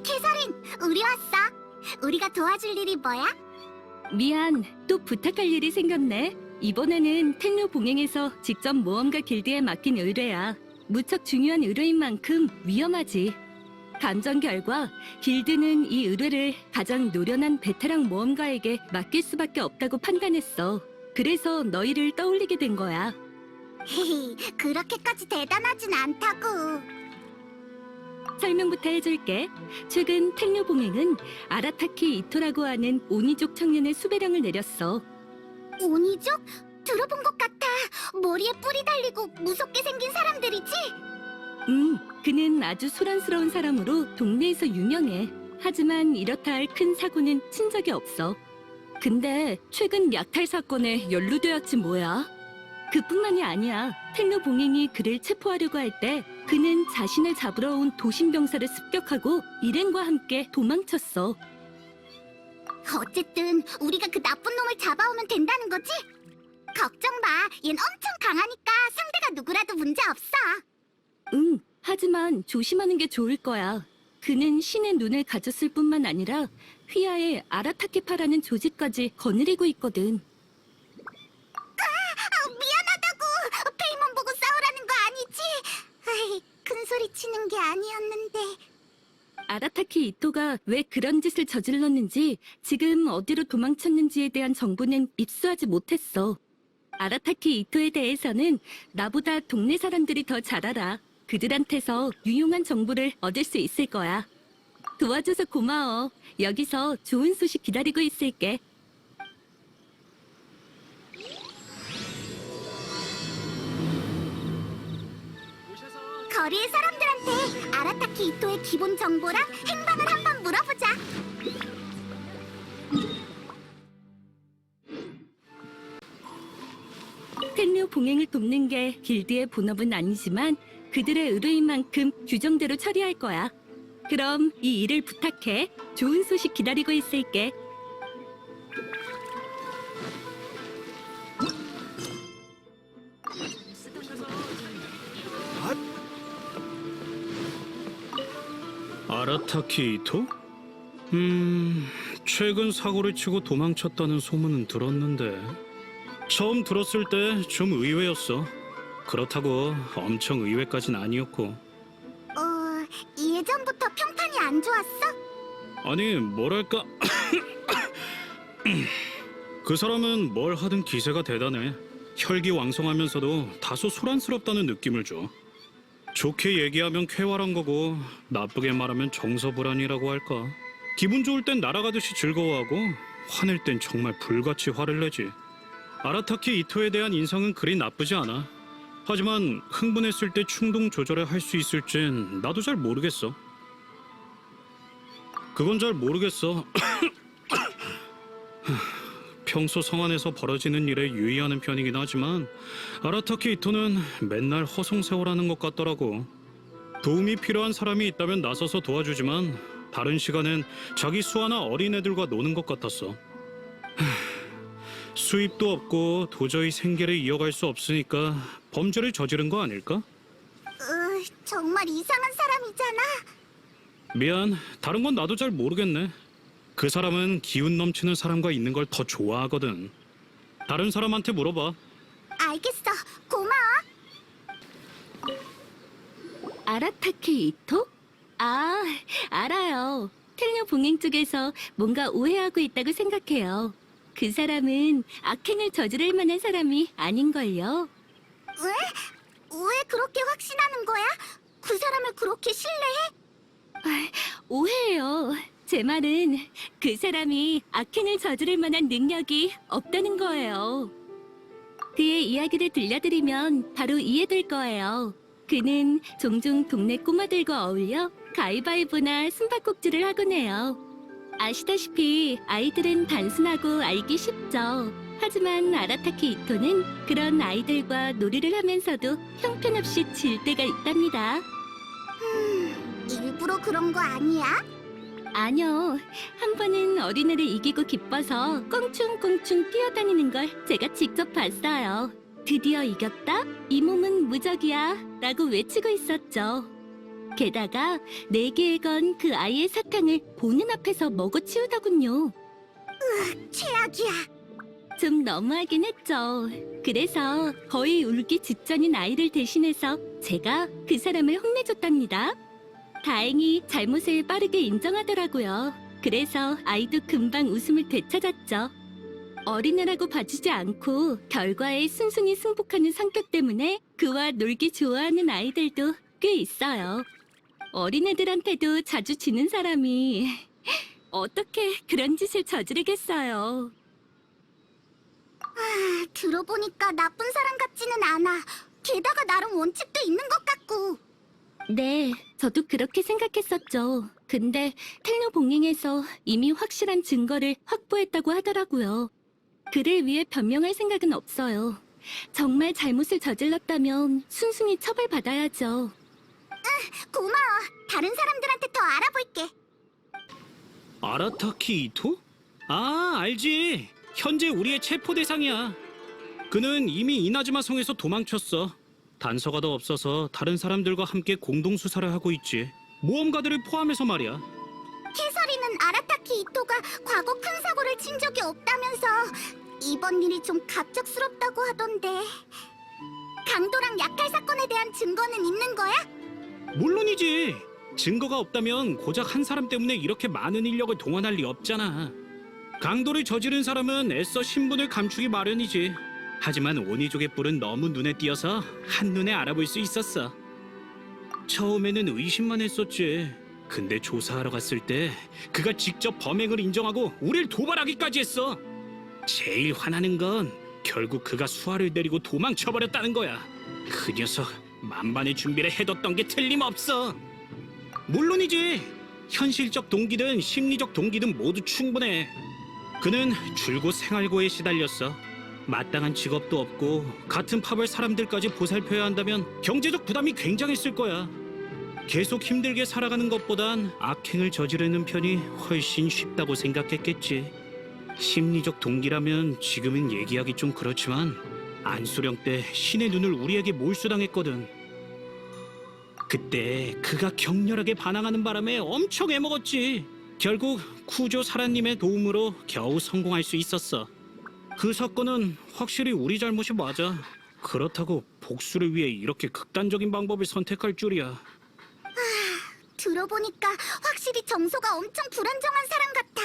캐서린, 우리 왔어. 우리가 도와줄 일이 뭐야? 미안, 또 부탁할 일이 생겼네. 이번에는 택로 봉행에서 직접 모험가 길드에 맡긴 의뢰야. 무척 중요한 의뢰인 만큼 위험하지. 감정 결과 길드는 이 의뢰를 가장 노련한 베테랑 모험가에게 맡길 수밖에 없다고 판단했어. 그래서 너희를 떠올리게 된 거야. 헤헤, 그렇게까지 대단하진 않다고. 설명부터 해줄게. 최근 택로 봉행은 아라타키 이토라고 하는 오니족 청년의 수배령을 내렸어. 오니족? 들어본 것 같아. 머리에 뿔이 달리고 무섭게 생긴 사람들이지? 그는 아주 소란스러운 사람으로 동네에서 유명해. 하지만 이렇다 할 큰 사고는 친 적이 없어. 근데 최근 약탈 사건에 연루되었지 뭐야. 그뿐만이 아니야. 택로 봉행이 그를 체포하려고 할 때 그는 자신을 잡으러 온 도심병사를 습격하고 일행과 함께 도망쳤어. 어쨌든 우리가 그 나쁜 놈을 잡아오면 된다는 거지? 걱정 마. 얜 엄청 강하니까 상대가 누구라도 문제 없어. 하지만 조심하는 게 좋을 거야. 그는 신의 눈을 가졌을 뿐만 아니라 휘하에 아라타케파라는 조직까지 거느리고 있거든. 미안하다고. 페이몬 보고 싸우라는 거 아니지? 아이, 큰 소리 치는 게 아니었는데. 아라타키 이토가 왜 그런 짓을 저질렀는지, 지금 어디로 도망쳤는지에 대한 정보는 입수하지 못했어. 아라타키 이토에 대해서는 나보다 동네 사람들이 더 잘 알아. 그들한테서 유용한 정보를 얻을 수 있을 거야. 도와줘서 고마워. 여기서 좋은 소식 기다리고 있을게. 거리의 사람들한테 아라타키 이토의 기본 정보랑 행방을 한번 물어보자. 택로 봉행을 돕는 게 길드의 본업은 아니지만 그들의 의뢰인 만큼 규정대로 처리할 거야. 그럼 이 일을 부탁해. 좋은 소식 기다리고 있을게. 아라타키 이토? 최근 사고를 치고 도망쳤다는 소문은 들었는데 처음 들었을 때 좀 의외였어. 그렇다고 엄청 의외까진 아니었고. 예전부터 평판이 안 좋았어? 아니, 뭐랄까. 그 사람은 뭘 하든 기세가 대단해. 혈기왕성하면서도 다소 소란스럽다는 느낌을 줘. 좋게 얘기하면 쾌활한 거고 나쁘게 말하면 정서불안이라고 할까. 기분 좋을 땐 날아가듯이 즐거워하고 화낼 땐 정말 불같이 화를 내지. 아라타키 이토에 대한 인상은 그리 나쁘지 않아. 하지만 흥분했을 때 충동 조절을 할 수 있을진 나도 잘 모르겠어. 그건 잘 모르겠어. 평소 성안에서 벌어지는 일에 유의하는 편이긴 하지만 아라타키 이토는 맨날 허송세월하는 것 같더라고. 도움이 필요한 사람이 있다면 나서서 도와주지만 다른 시간엔 자기 수아나 어린애들과 노는 것 같았어. 수입도 없고 도저히 생계를 이어갈 수 없으니까 범죄를 저지른 거 아닐까? 정말 이상한 사람이잖아. 미안, 다른 건 나도 잘 모르겠네. 그 사람은 기운 넘치는 사람과 있는 걸 더 좋아하거든. 다른 사람한테 물어봐. 알겠어. 고마워. 아라타키 이토? 아, 알아요. 택로 봉행 쪽에서 뭔가 오해하고 있다고 생각해요. 그 사람은 악행을 저지를 만한 사람이 아닌걸요. 왜? 왜 그렇게 확신하는 거야? 그 사람을 그렇게 신뢰해? 오해예요. 제 말은 그 사람이 악행을 저지를 만한 능력이 없다는 거예요. 그의 이야기를 들려드리면 바로 이해될 거예요. 그는 종종 동네 꼬마들과 어울려 가위바위보나 숨바꼭질을 하곤 해요. 아시다시피 아이들은 단순하고 알기 쉽죠. 하지만 아라타키 이토는 그런 아이들과 놀이를 하면서도 형편없이 질 때가 있답니다. 일부러 그런 거 아니야? 아니요. 한 번은 어린애를 이기고 기뻐서 껑충껑충 뛰어다니는 걸 제가 직접 봤어요. 드디어 이겼다? 이 몸은 무적이야 라고 외치고 있었죠. 게다가 내기에 건 그 아이의 사탕을 보는 앞에서 먹어치우더군요. 최악이야. 좀 너무하긴 했죠. 그래서 거의 울기 직전인 아이를 대신해서 제가 그 사람을 혼내줬답니다. 다행히 잘못을 빠르게 인정하더라고요. 그래서 아이도 금방 웃음을 되찾았죠. 어린애라고 봐주지 않고 결과에 순순히 승복하는 성격 때문에 그와 놀기 좋아하는 아이들도 꽤 있어요. 어린애들한테도 자주 지는 사람이 어떻게 그런 짓을 저지르겠어요. 들어보니까 나쁜 사람 같지는 않아. 게다가 나름 원칙도 있는 것 같고. 네, 저도 그렇게 생각했었죠. 근데 텔노 봉행에서 이미 확실한 증거를 확보했다고 하더라고요. 그를 위해 변명할 생각은 없어요. 정말 잘못을 저질렀다면 순순히 처벌받아야죠. 고마워. 다른 사람들한테 더 알아볼게. 아라타키 이토? 아, 알지. 현재 우리의 체포 대상이야. 그는 이미 이나즈마 성에서 도망쳤어. 단서가 더 없어서 다른 사람들과 함께 공동 수사를 하고 있지. 모험가들을 포함해서 말이야. 캐서린은 아라타키 이토가 과거 큰 사고를 친 적이 없다면서 이번 일이 좀 갑작스럽다고 하던데. 강도랑 약탈 사건에 대한 증거는 있는 거야? 물론이지. 증거가 없다면 고작 한 사람 때문에 이렇게 많은 인력을 동원할 리 없잖아. 강도를 저지른 사람은 애써 신분을 감추기 마련이지. 하지만 오니족의 뿔은 너무 눈에 띄어서 한눈에 알아볼 수 있었어. 처음에는 의심만 했었지. 근데 조사하러 갔을 때 그가 직접 범행을 인정하고 우릴 도발하기까지 했어. 제일 화나는 건 결국 그가 수아를 내리고 도망쳐버렸다는 거야. 그 녀석 만반의 준비를 해뒀던 게 틀림없어. 물론이지. 현실적 동기든 심리적 동기든 모두 충분해. 그는 줄곧 생활고에 시달렸어. 마땅한 직업도 없고 같은 팝을 사람들까지 보살펴야 한다면 경제적 부담이 굉장했을 거야. 계속 힘들게 살아가는 것보단 악행을 저지르는 편이 훨씬 쉽다고 생각했겠지. 심리적 동기라면 지금은 얘기하기 좀 그렇지만 안수령 때 신의 눈을 우리에게 몰수당했거든. 그때 그가 격렬하게 반항하는 바람에 엄청 애먹었지. 결국 쿠조 사라님의 도움으로 겨우 성공할 수 있었어. 그 사건은 확실히 우리 잘못이 맞아. 그렇다고 복수를 위해 이렇게 극단적인 방법을 선택할 줄이야. 들어보니까 확실히 정서가 엄청 불안정한 사람 같아.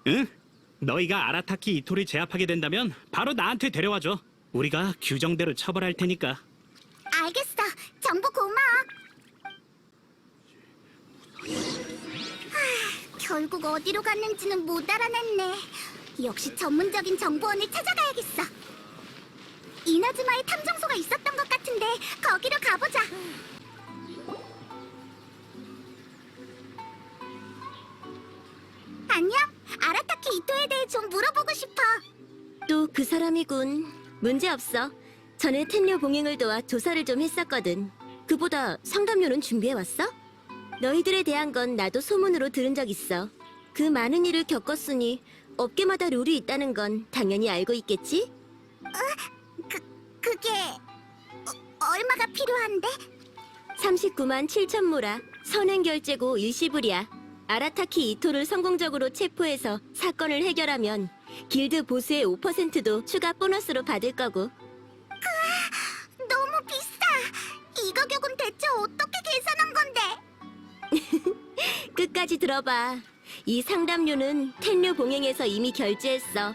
응? 너희가 아라타키 이토를 제압하게 된다면 바로 나한테 데려와줘. 우리가 규정대로 처벌할 테니까. 알겠어. 정보 고마워. 결국 어디로 갔는지는 못 알아냈네. 역시 전문적인 정보원을 찾아가야겠어. 이나즈마에 탐정소가 있었던 것 같은데 거기로 가보자. 안녕. 아라타키 이토에 대해 좀 물어보고 싶어. 또 그 사람이군. 문제 없어. 전에 텐료 봉행을 도와 조사를 좀 했었거든. 그보다 상담료는 준비해왔어? 너희들에 대한 건 나도 소문으로 들은 적 있어. 그 많은 일을 겪었으니 업계마다 룰이 있다는 건 당연히 알고 있겠지? 그게 얼마가 필요한데? 39만 7천 모라. 선행 결제고 일시불이야. 아라타키 이토를 성공적으로 체포해서 사건을 해결하면 길드 보수의 5%도 추가 보너스로 받을 거고. 너무 비싸. 이 가격은 대체 어떻게 계산한 건데? 끝까지 들어봐. 이 상담료는 텐료 봉행에서 이미 결제했어.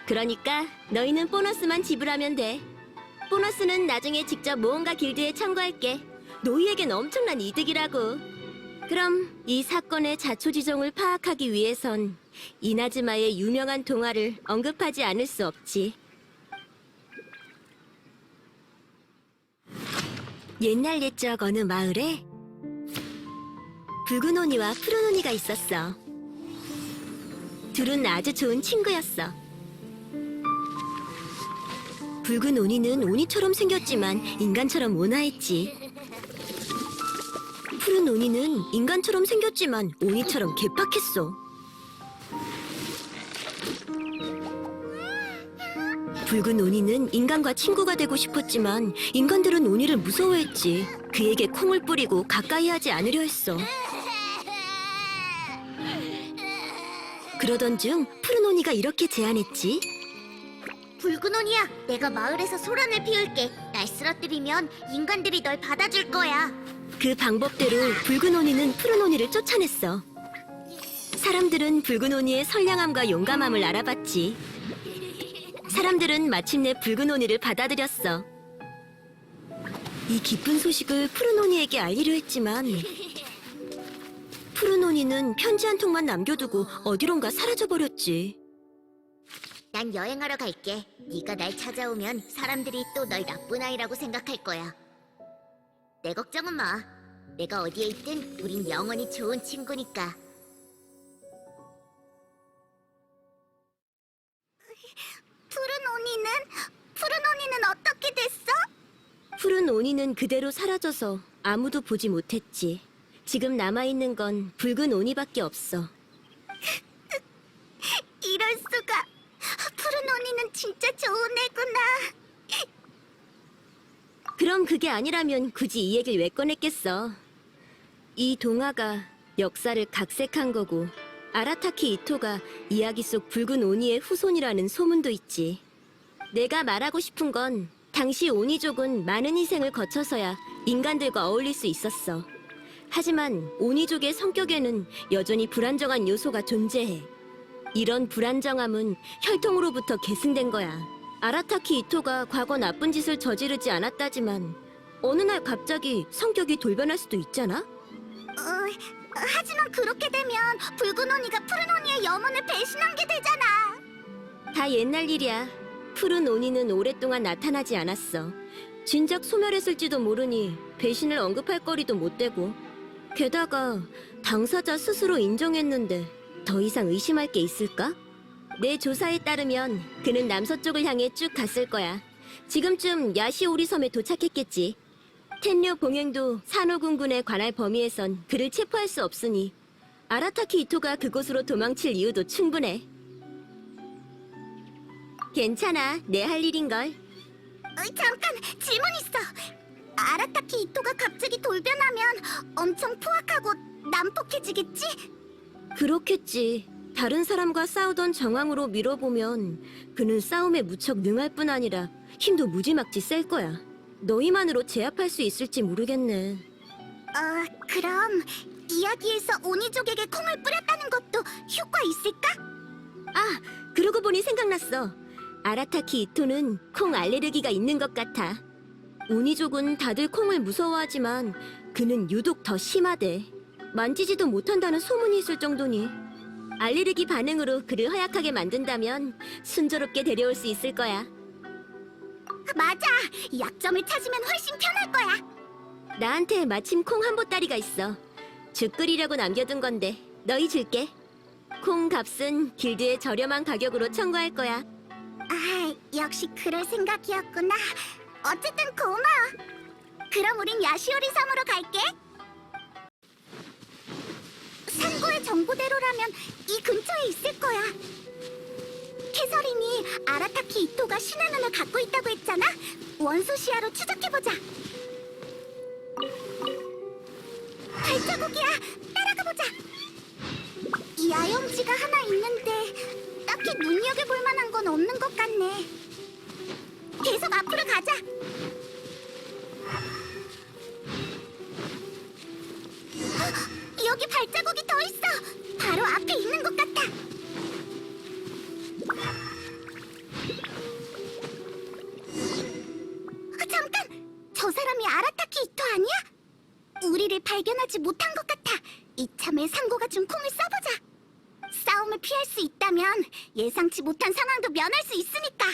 그러니까 너희는 보너스만 지불하면 돼. 보너스는 나중에 직접 모험가 길드에 청구할게. 너희에겐 엄청난 이득이라고. 그럼 이 사건의 자초지종을 파악하기 위해선 이나즈마의 유명한 동화를 언급하지 않을 수 없지. 옛날 옛적 어느 마을에 붉은 오니와 푸른 오니가 있었어. 둘은 아주 좋은 친구였어. 붉은 오니는 오니처럼 생겼지만 인간처럼 온화했지. 푸른 오니는 인간처럼 생겼지만 오니처럼 개팍했어. 붉은 오니는 인간과 친구가 되고 싶었지만 인간들은 오니를 무서워했지. 그에게 콩을 뿌리고 가까이 하지 않으려 했어. 그러던 중 푸른 오니가 이렇게 제안했지. 붉은 오니야, 내가 마을에서 소란을 피울게. 날 쓰러뜨리면 인간들이 널 받아줄 거야. 그 방법대로 붉은 오니는 푸른 오니를 쫓아냈어. 사람들은 붉은 오니의 선량함과 용감함을 알아봤지. 사람들은 마침내 붉은 오니를 받아들였어. 이 기쁜 소식을 푸른 오니에게 알리려 했지만 푸른 오니는 편지 한 통만 남겨두고 어디론가 사라져버렸지. 난 여행하러 갈게. 네가 날 찾아오면 사람들이 또 널 나쁜 아이라고 생각할 거야. 내 걱정은 마. 내가 어디에 있든 우린 영원히 좋은 친구니까. 푸른 오니는 어떻게 됐어? 푸른 오니는 그대로 사라져서 아무도 보지 못했지. 지금 남아있는 건 붉은 오니밖에 없어. 이럴 수가. 푸른 오니는 진짜 좋은 애구나. 그럼 그게 아니라면 굳이 이 얘기를 왜 꺼냈겠어. 이 동화가 역사를 각색한 거고 아라타키 이토가 이야기 속 붉은 오니의 후손이라는 소문도 있지. 내가 말하고 싶은 건 당시 오니족은 많은 희생을 거쳐서야 인간들과 어울릴 수 있었어. 하지만 오니족의 성격에는 여전히 불안정한 요소가 존재해. 이런 불안정함은 혈통으로부터 계승된 거야. 아라타키 이토가 과거 나쁜 짓을 저지르지 않았다지만 어느 날 갑자기 성격이 돌변할 수도 있잖아? 하지만 그렇게 되면 붉은 오니가 푸른 오니의 염원을 배신한 게 되잖아. 다 옛날 일이야. 푸른 오니는 오랫동안 나타나지 않았어. 진작 소멸했을지도 모르니 배신을 언급할 거리도 못 되고. 게다가 당사자 스스로 인정했는데 더 이상 의심할 게 있을까? 내 조사에 따르면 그는 남서쪽을 향해 쭉 갔을 거야. 지금쯤 야시오리 섬에 도착했겠지. 텐료 봉행도 산호군군에 관할 범위에선 그를 체포할 수 없으니 아라타키 이토가 그곳으로 도망칠 이유도 충분해. 괜찮아, 내 할 일인걸. 잠깐 질문 있어. 아라타키 이토가 갑자기 돌변하면 엄청 포악하고 난폭해지겠지? 그렇겠지. 다른 사람과 싸우던 정황으로 밀어보면 그는 싸움에 무척 능할 뿐 아니라 힘도 무지막지 셀 거야. 너희만으로 제압할 수 있을지 모르겠네. 그럼 이야기에서 오니족에게 콩을 뿌렸다는 것도 효과 있을까? 아, 그러고 보니 생각났어. 아라타키 이토는 콩 알레르기가 있는 것 같아. 오니족은 다들 콩을 무서워하지만 그는 유독 더 심하대. 만지지도 못한다는 소문이 있을 정도니. 알레르기 반응으로 그를 허약하게 만든다면 순조롭게 데려올 수 있을 거야. 맞아. 약점을 찾으면 훨씬 편할 거야. 나한테 마침 콩 한 보따리가 있어. 죽 끓이려고 남겨둔 건데 너희 줄게. 콩 값은 길드에 저렴한 가격으로 청구할 거야. 역시 그럴 생각이었구나. 어쨌든 고마워. 그럼 우린 야시오리 섬으로 갈게. 상고의 정보대로라면 이 근처에 있을 거야. 캐서린이 아라타키 이토가 신의 눈을 갖고 있다고 했잖아. 원소 시야로 추적해보자. 발자국이야. 따라가보자. 이 야영지가 하나 있는데 딱히 눈여겨볼 만한 건 없는 것 같네. 계속 앞으로 가자. 여기 발자국이 더 있어. 바로 앞에 있는 것 같아. 잠깐! 저 사람이 아라타키 이토 아니야? 우리를 발견하지 못한 것 같아. 이참에 상고가 준 콩을 써보자. 싸움을 피할 수 있다면 예상치 못한 상황도 면할 수 있으니까.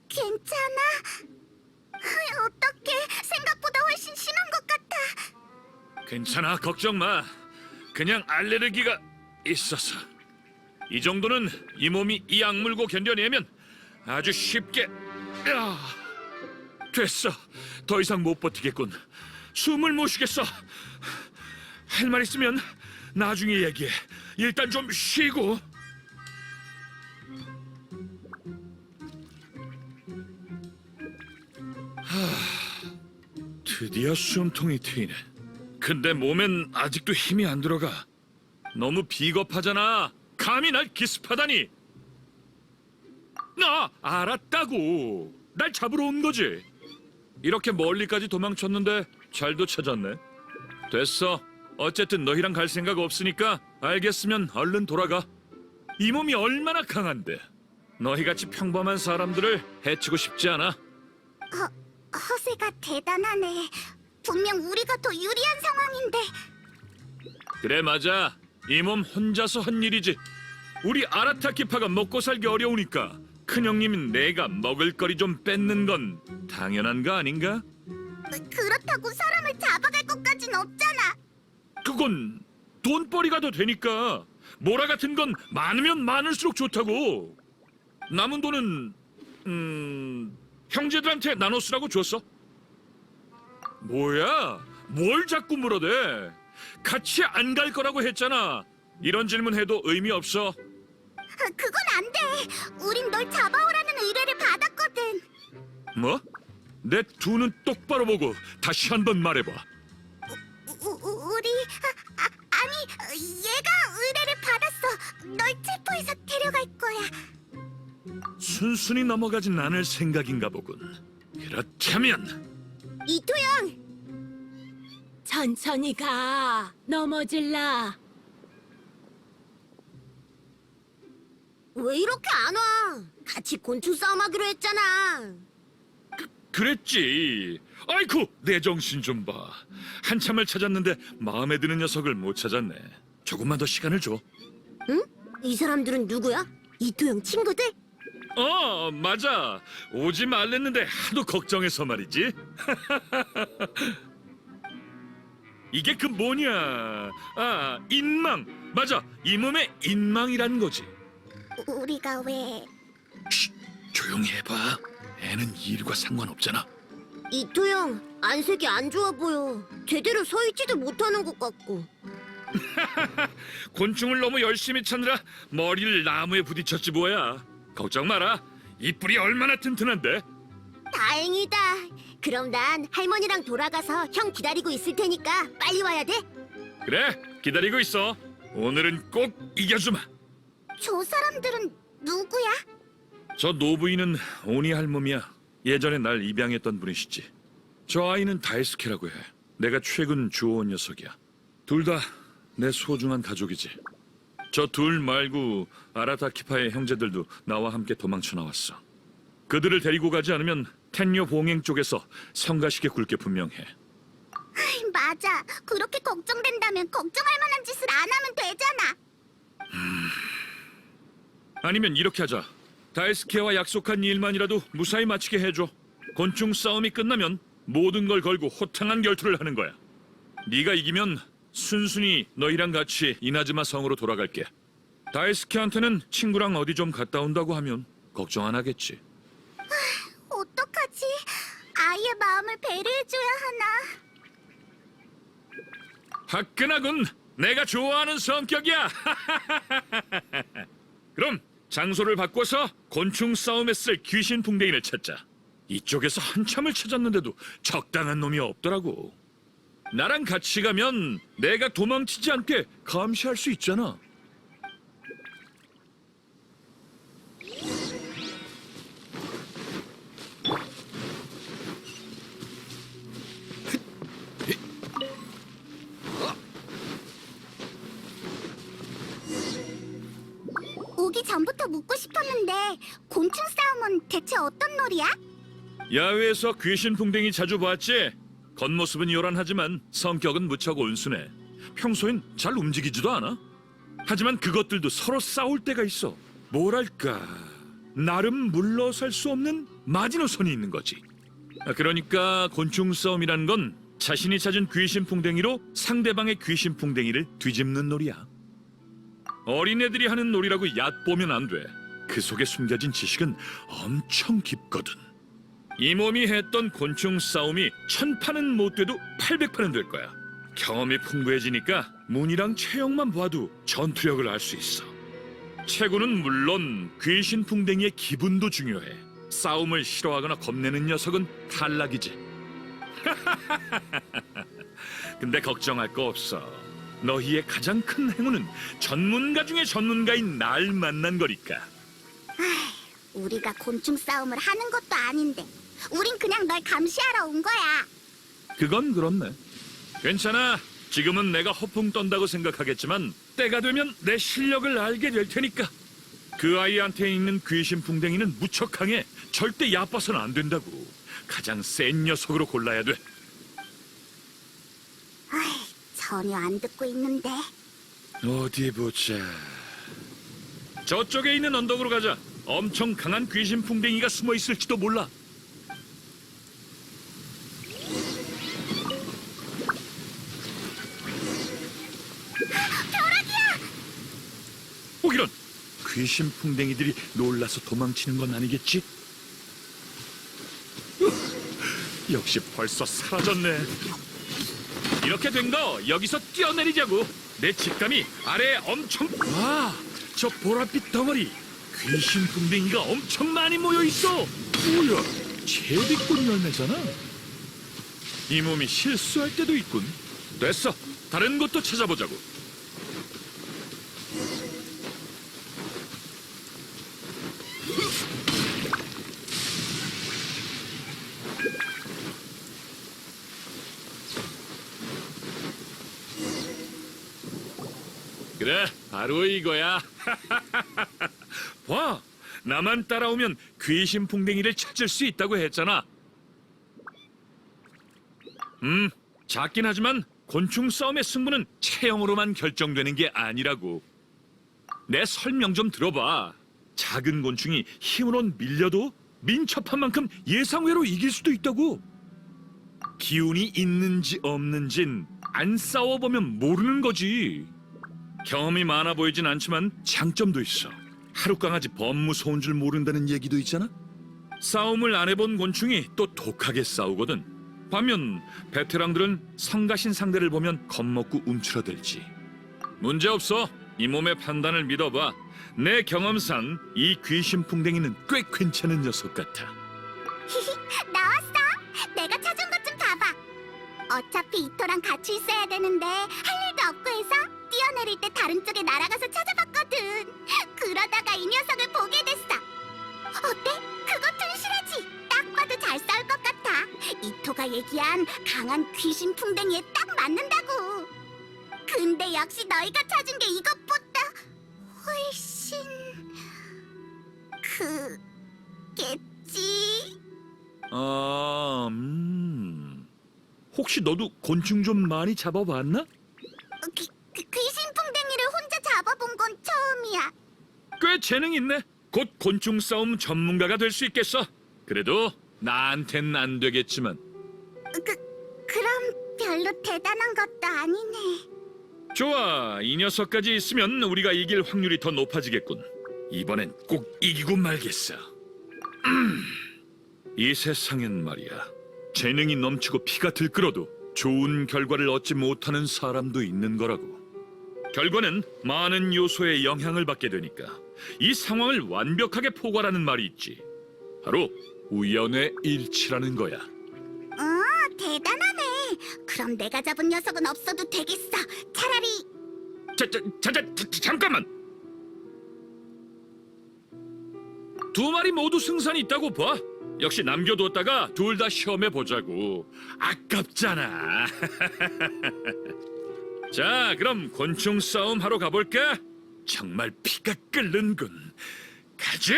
괜찮아? 어떡해, 생각보다 훨씬 심한 것 같아. 괜찮아, 걱정 마. 그냥 알레르기가 있어서. 이 정도는 이 몸이 이 악물고 견뎌내면 아주 쉽게. 됐어. 더 이상 못 버티겠군. 숨을 못 쉬겠어. 할 말 있으면 나중에 얘기해. 일단 좀 쉬고. 드디어 숨통이 트이네. 근데 몸엔 아직도 힘이 안 들어가. 너무 비겁하잖아. 감히 날 기습하다니. 나 알았다고. 날 잡으러 온 거지. 이렇게 멀리까지 도망쳤는데 잘도 찾았네. 됐어. 어쨌든 너희랑 갈 생각 없으니까 알겠으면 얼른 돌아가. 이 몸이 얼마나 강한데. 너희같이 평범한 사람들을 해치고 싶지 않아. 허세가 대단하네. 분명 우리가 더 유리한 상황인데. 그래, 맞아. 이 몸 혼자서 한 일이지. 우리 아라타키파가 먹고 살기 어려우니까 큰형님인 내가 먹을거리 좀 뺏는 건 당연한 거 아닌가? 그렇다고 사람을 잡아갈 것까진 없잖아. 그건 돈벌이가 더 되니까. 모라 같은 건 많으면 많을수록 좋다고. 남은 돈은 형제들한테 나눠 쓰라고 줬어. 뭐야? 뭘 자꾸 물어대? 같이 안 갈 거라고 했잖아. 이런 질문 해도 의미 없어. 그건 안 돼. 우린 널 잡아오라는 의뢰를 받았거든. 뭐? 내 두 눈 똑바로 보고 다시 한 번 말해봐. 우리 아니 얘가 의뢰를 받았어. 널 체포해서 데려갈 거야. 순순히 넘어가진 않을 생각인가 보군. 그렇다면 이토영! 천천히 가. 넘어질라. 왜 이렇게 안 와? 같이 곤충 싸움하기로 했잖아. 그랬지. 아이쿠, 내 정신 좀 봐. 한참을 찾았는데 마음에 드는 녀석을 못 찾았네. 조금만 더 시간을 줘. 응? 이 사람들은 누구야? 이토영 친구들? 맞아. 오지 말랬는데 하도 걱정해서 말이지. 이게 그 뭐냐? 인망. 맞아. 이 몸의 인망이란 거지. 우리가 왜? 쉿, 조용히 해봐. 애는 일과 상관없잖아. 이토영, 안색이 안 좋아 보여. 제대로 서 있지도 못하는 것 같고. 곤충을 너무 열심히 찾느라 머리를 나무에 부딪혔지 뭐야. 걱정 마라. 이 뿔이 얼마나 튼튼한데. 다행이다. 그럼 난 할머니랑 돌아가서 형 기다리고 있을 테니까 빨리 와야 돼. 그래, 기다리고 있어. 오늘은 꼭 이겨주마. 저 사람들은 누구야? 저 노부인은 오니 할멈이야. 예전에 날 입양했던 분이시지. 저 아이는 다이스케라고 해. 내가 최근 주워온 녀석이야. 둘 다 내 소중한 가족이지. 저 둘 말고 아라타키파의 형제들도 나와 함께 도망쳐 나왔어. 그들을 데리고 가지 않으면 텐뇨 봉행 쪽에서 성가시게 굴 게 분명해. 맞아. 그렇게 걱정된다면 걱정할 만한 짓을 안 하면 되잖아. 아니면 이렇게 하자. 다이스케와 약속한 일만이라도 무사히 마치게 해줘. 곤충 싸움이 끝나면 모든 걸 걸고 호탕한 결투를 하는 거야. 네가 이기면 순순히 너희랑 같이 이나즈마 성으로 돌아갈게. 다이스케한테는 친구랑 어디 좀 갔다 온다고 하면 걱정 안 하겠지. 어떡하지? 아이의 마음을 배려해줘야 하나? 화끈하군. 내가 좋아하는 성격이야. 그럼 장소를 바꿔서 곤충 싸움에 쓸 귀신 풍뎅이를 찾자. 이쪽에서 한참을 찾았는데도 적당한 놈이 없더라고. 나랑 같이 가면 내가 도망치지 않게 감시할 수 있잖아. 전부터 묻고 싶었는데 곤충 싸움은 대체 어떤 놀이야? 야외에서 귀신풍뎅이 자주 봤지? 겉모습은 요란하지만 성격은 무척 온순해. 평소엔 잘 움직이지도 않아. 하지만 그것들도 서로 싸울 때가 있어. 뭐랄까, 나름 물러설 수 없는 마지노선이 있는 거지. 그러니까 곤충 싸움이란 건 자신이 찾은 귀신풍뎅이로 상대방의 귀신풍뎅이를 뒤집는 놀이야. 어린애들이 하는 놀이라고 얕보면 안 돼. 그 속에 숨겨진 지식은 엄청 깊거든. 이 몸이 했던 곤충 싸움이 1000판은 못 돼도 800판은 될 거야. 경험이 풍부해지니까 문이랑 체형만 봐도 전투력을 알 수 있어. 체구는 물론 귀신풍뎅이의 기분도 중요해. 싸움을 싫어하거나 겁내는 녀석은 탈락이지. 근데 걱정할 거 없어. 너희의 가장 큰 행운은 전문가 중에 전문가인 날 만난 거니까. 우리가 곤충 싸움을 하는 것도 아닌데 우린 그냥 널 감시하러 온 거야. 그건 그렇네. 괜찮아. 지금은 내가 허풍 떤다고 생각하겠지만 때가 되면 내 실력을 알게 될 테니까. 그 아이한테 있는 귀신풍뎅이는 무척 강해. 절대 얕봐서는 안 된다고. 가장 센 녀석으로 골라야 돼. 전혀 안 듣고 있는데. 어디 보자. 저쪽에 있는 언덕으로 가자. 엄청 강한 귀신풍뎅이가 숨어 있을지도 몰라. 이런 귀신풍뎅이들이 놀라서 도망치는 건 아니겠지? 역시 벌써 사라졌네. 이렇게 된 거 여기서 뛰어내리자고. 내 직감이 아래에 엄청... 와, 저 보랏빛 덩어리. 귀신풍뎅이가 엄청 많이 모여있어. 뭐야, 제비꽃 열매잖아. 이 몸이 실수할 때도 있군. 됐어, 다른 곳도 찾아보자고. 그래, 바로 이거야. 봐, 나만 따라오면 귀신풍뎅이를 찾을 수 있다고 했잖아. 작긴 하지만 곤충 싸움의 승부는 체형으로만 결정되는 게 아니라고. 내 설명 좀 들어봐. 작은 곤충이 힘으로 밀려도 민첩한 만큼 예상외로 이길 수도 있다고. 기운이 있는지 없는진 안 싸워보면 모르는 거지. 경험이 많아 보이진 않지만 장점도 있어. 하룻강아지 범무서운 줄 모른다는 얘기도 있잖아. 싸움을 안 해본 곤충이 또 독하게 싸우거든. 반면 베테랑들은 성가신 상대를 보면 겁먹고 움츠러들지. 문제없어. 이 몸의 판단을 믿어봐. 내 경험상 이 귀신풍뎅이는 꽤 괜찮은 녀석 같아. 나왔어. 내가 찾은 것 좀 봐봐. 어차피 이토랑 같이 있어야 되는데 할 일도 없고 해서 뛰어내릴 때 다른 쪽에 날아가서 찾아봤거든. 그러다가 이 녀석을 보게 됐어. 어때? 그것도 실하지? 딱 봐도 잘 싸울 것 같아. 이토가 얘기한 강한 귀신풍뎅이에 딱 맞는다고. 근데 역시 너희가 찾은 게 이것보다 훨씬... 그겠지? 혹시 너도 곤충 좀 많이 잡아봤나? 귀신풍뎅이를 혼자 잡아본 건 처음이야. 꽤 재능 있네. 곧 곤충 싸움 전문가가 될 수 있겠어. 그래도 나한텐 안 되겠지만. 그럼 별로 대단한 것도 아니네. 좋아, 이 녀석까지 있으면 우리가 이길 확률이 더 높아지겠군. 이번엔 꼭 이기고 말겠어. 이 세상엔 말이야, 재능이 넘치고 피가 들끓어도 좋은 결과를 얻지 못하는 사람도 있는 거라고. 결과는 많은 요소에 영향을 받게 되니까 이 상황을 완벽하게 포괄하는 말이 있지. 바로 우연의 일치라는 거야. 대단하네. 그럼 내가 잡은 녀석은 없어도 되겠어. 차라리... 잠깐만! 두 마리 모두 승산이 있다고 봐. 역시 남겨뒀다가 둘 다 시험해 보자고. 아깝잖아. 자, 그럼 곤충 싸움 하러 가볼까? 정말 피가 끓는군. 가자!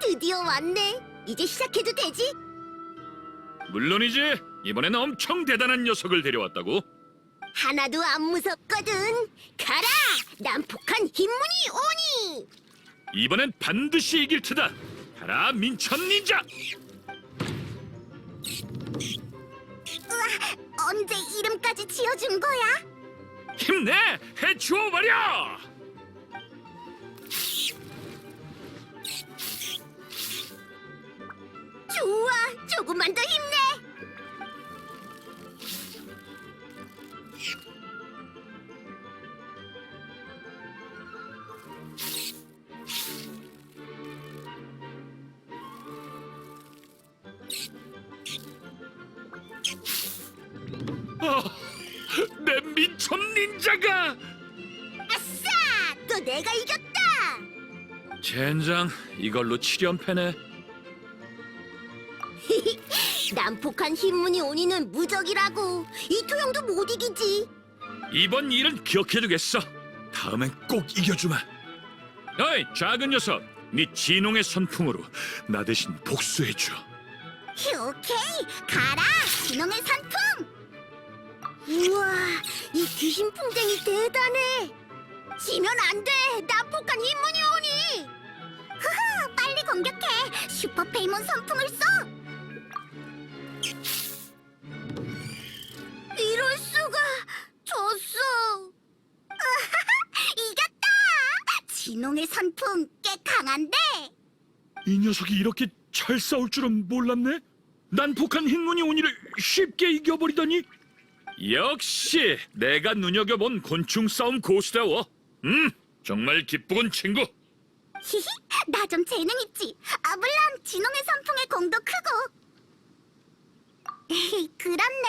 드디어 왔네. 이제 시작해도 되지? 물론이지. 이번엔 엄청 대단한 녀석을 데려왔다고. 하나도 안 무섭거든. 가라! 난폭한 흰무늬 오니! 이번엔 반드시 이길 테다. 가라, 민천 닌자! 언제 이름까지 지어준 거야? 힘내! 해치워 버려! 좋아, 조금만 더 힘내. 내 민천 닌자가! 아싸! 또 내가 이겼다. 젠장, 이걸로 7연패네. 난폭한 흰무늬 오니는 무적이라고. 이토형도 못 이기지. 이번 일은 기억해두겠어. 다음엔 꼭 이겨주마. 어이, 작은 녀석. 네 진홍의 선풍으로 나 대신 복수해줘. 오케이, 가라, 진홍의 선풍! 우와, 이 귀신 풍뎅이 대단해. 지면 안 돼. 난폭한 흰무늬 오니. 흐흐, 빨리 공격해! 슈퍼 페이몬 선풍을 써! 이럴 수가. 졌어. 이겼다! 진홍의 선풍 꽤 강한데? 이 녀석이 이렇게 잘 싸울 줄은 몰랐네. 난폭한 흰무늬 오니를 쉽게 이겨버리다니. 역시 내가 눈여겨본 곤충 싸움 고수다워. 정말 기쁘군 친구. 히히, 나 좀 재능 있지. 아, 물론 진홍의 선풍의 공도 크고. 그렇네.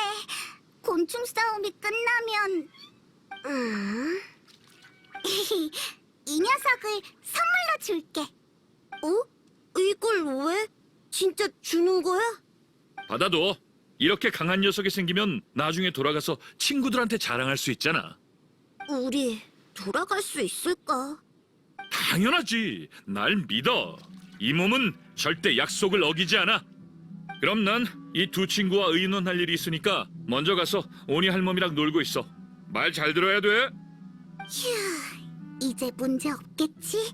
곤충 싸움이 끝나면 이 녀석을 선물로 줄게. 어? 이걸 왜? 진짜 주는 거야? 받아둬. 이렇게 강한 녀석이 생기면 나중에 돌아가서 친구들한테 자랑할 수 있잖아. 우리 돌아갈 수 있을까? 당연하지. 날 믿어. 이 몸은 절대 약속을 어기지 않아. 그럼 난 이 두 친구와 의논할 일이 있으니까 먼저 가서 오니 할멈이랑 놀고 있어. 말 잘 들어야 돼. 휴, 이제 문제 없겠지?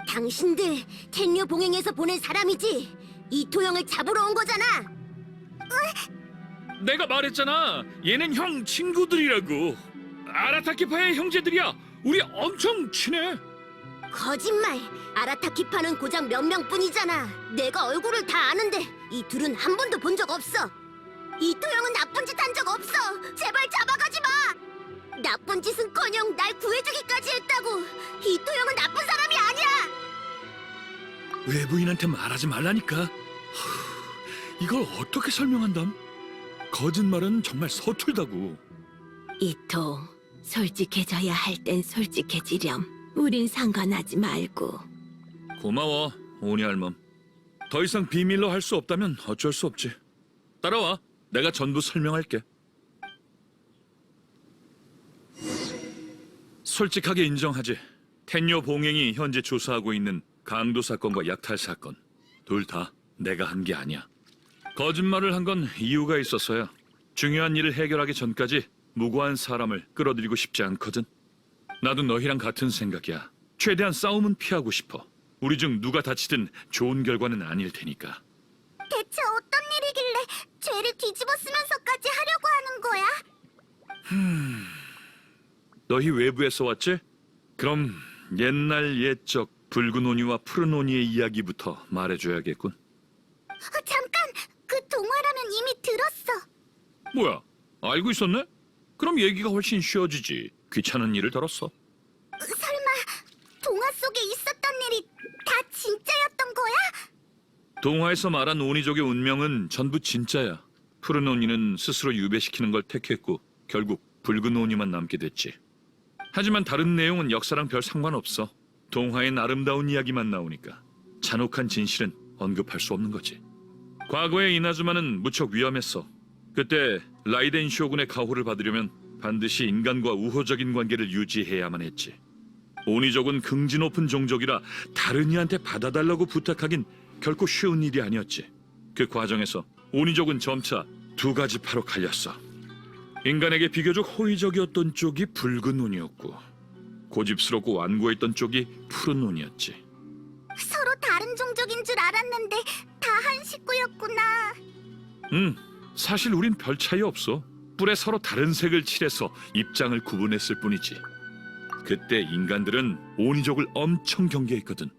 당신들 텐류 봉행에서 보낸 사람이지. 이토형을 잡으러 온 거잖아. 내가 말했잖아. 얘는 형 친구들이라고. 아라타키파의 형제들이야. 우리 엄청 친해. 거짓말. 아라타키파는 고작 몇 명뿐이잖아. 내가 얼굴을 다 아는데 이 둘은 한 번도 본 적 없어. 이토형은 나쁜 짓 한 적 없어. 제발 잡아가지 마. 나쁜 짓은커녕 날 구해주기까지 했다고. 이토형은 나쁜 사람이 아니야. 외부인한테 말하지 말라니까. 이걸 어떻게 설명한담? 거짓말은 정말 서툴다고. 이토, 솔직해져야 할 땐 솔직해지렴. 우린 상관하지 말고. 고마워, 오니 할멈. 더 이상 비밀로 할 수 없다면 어쩔 수 없지. 따라와. 내가 전부 설명할게. 솔직하게 인정하지. 텐요 봉행이 현재 조사하고 있는 강도 사건과 약탈 사건 둘 다 내가 한 게 아니야. 거짓말을 한 건 이유가 있었어야. 중요한 일을 해결하기 전까지 무고한 사람을 끌어들이고 싶지 않거든. 나도 너희랑 같은 생각이야. 최대한 싸움은 피하고 싶어. 우리 중 누가 다치든 좋은 결과는 아닐 테니까. 대체 어떤 일이길래 죄를 뒤집어 쓰면서까지 하려고 하는 거야? 너희 외부에서 왔지? 그럼 옛날 옛적 붉은 오니와 푸른 오니의 이야기부터 말해줘야겠군. 잠깐! 그 동화라면 이미 들었어. 뭐야? 알고 있었네? 그럼 얘기가 훨씬 쉬워지지. 귀찮은 일을 덜었어. 설마 동화 속에 있었던 일이 다 진짜였던 거야? 동화에서 말한 오니족의 운명은 전부 진짜야. 푸른 오니는 스스로 유배시키는 걸 택했고 결국 붉은 오니만 남게 됐지. 하지만 다른 내용은 역사랑 별 상관없어. 동화엔 아름다운 이야기만 나오니까 잔혹한 진실은 언급할 수 없는 거지. 과거의 이나즈마는 무척 위험했어. 그때 라이덴 쇼군의 가호를 받으려면 반드시 인간과 우호적인 관계를 유지해야만 했지. 오니족은 긍지 높은 종족이라 다른 이한테 받아달라고 부탁하긴 결코 쉬운 일이 아니었지. 그 과정에서 오니족은 점차 두 가지 파로 갈렸어. 인간에게 비교적 호의적이었던 쪽이 붉은 오니였고 고집스럽고 완고했던 쪽이 푸른 오니였지. 서로 다른 종족인 줄 알았는데 다 한 식구였구나. 사실 우린 별 차이 없어. 뿔에 서로 다른 색을 칠해서 입장을 구분했을 뿐이지. 그때 인간들은 오니족을 엄청 경계했거든.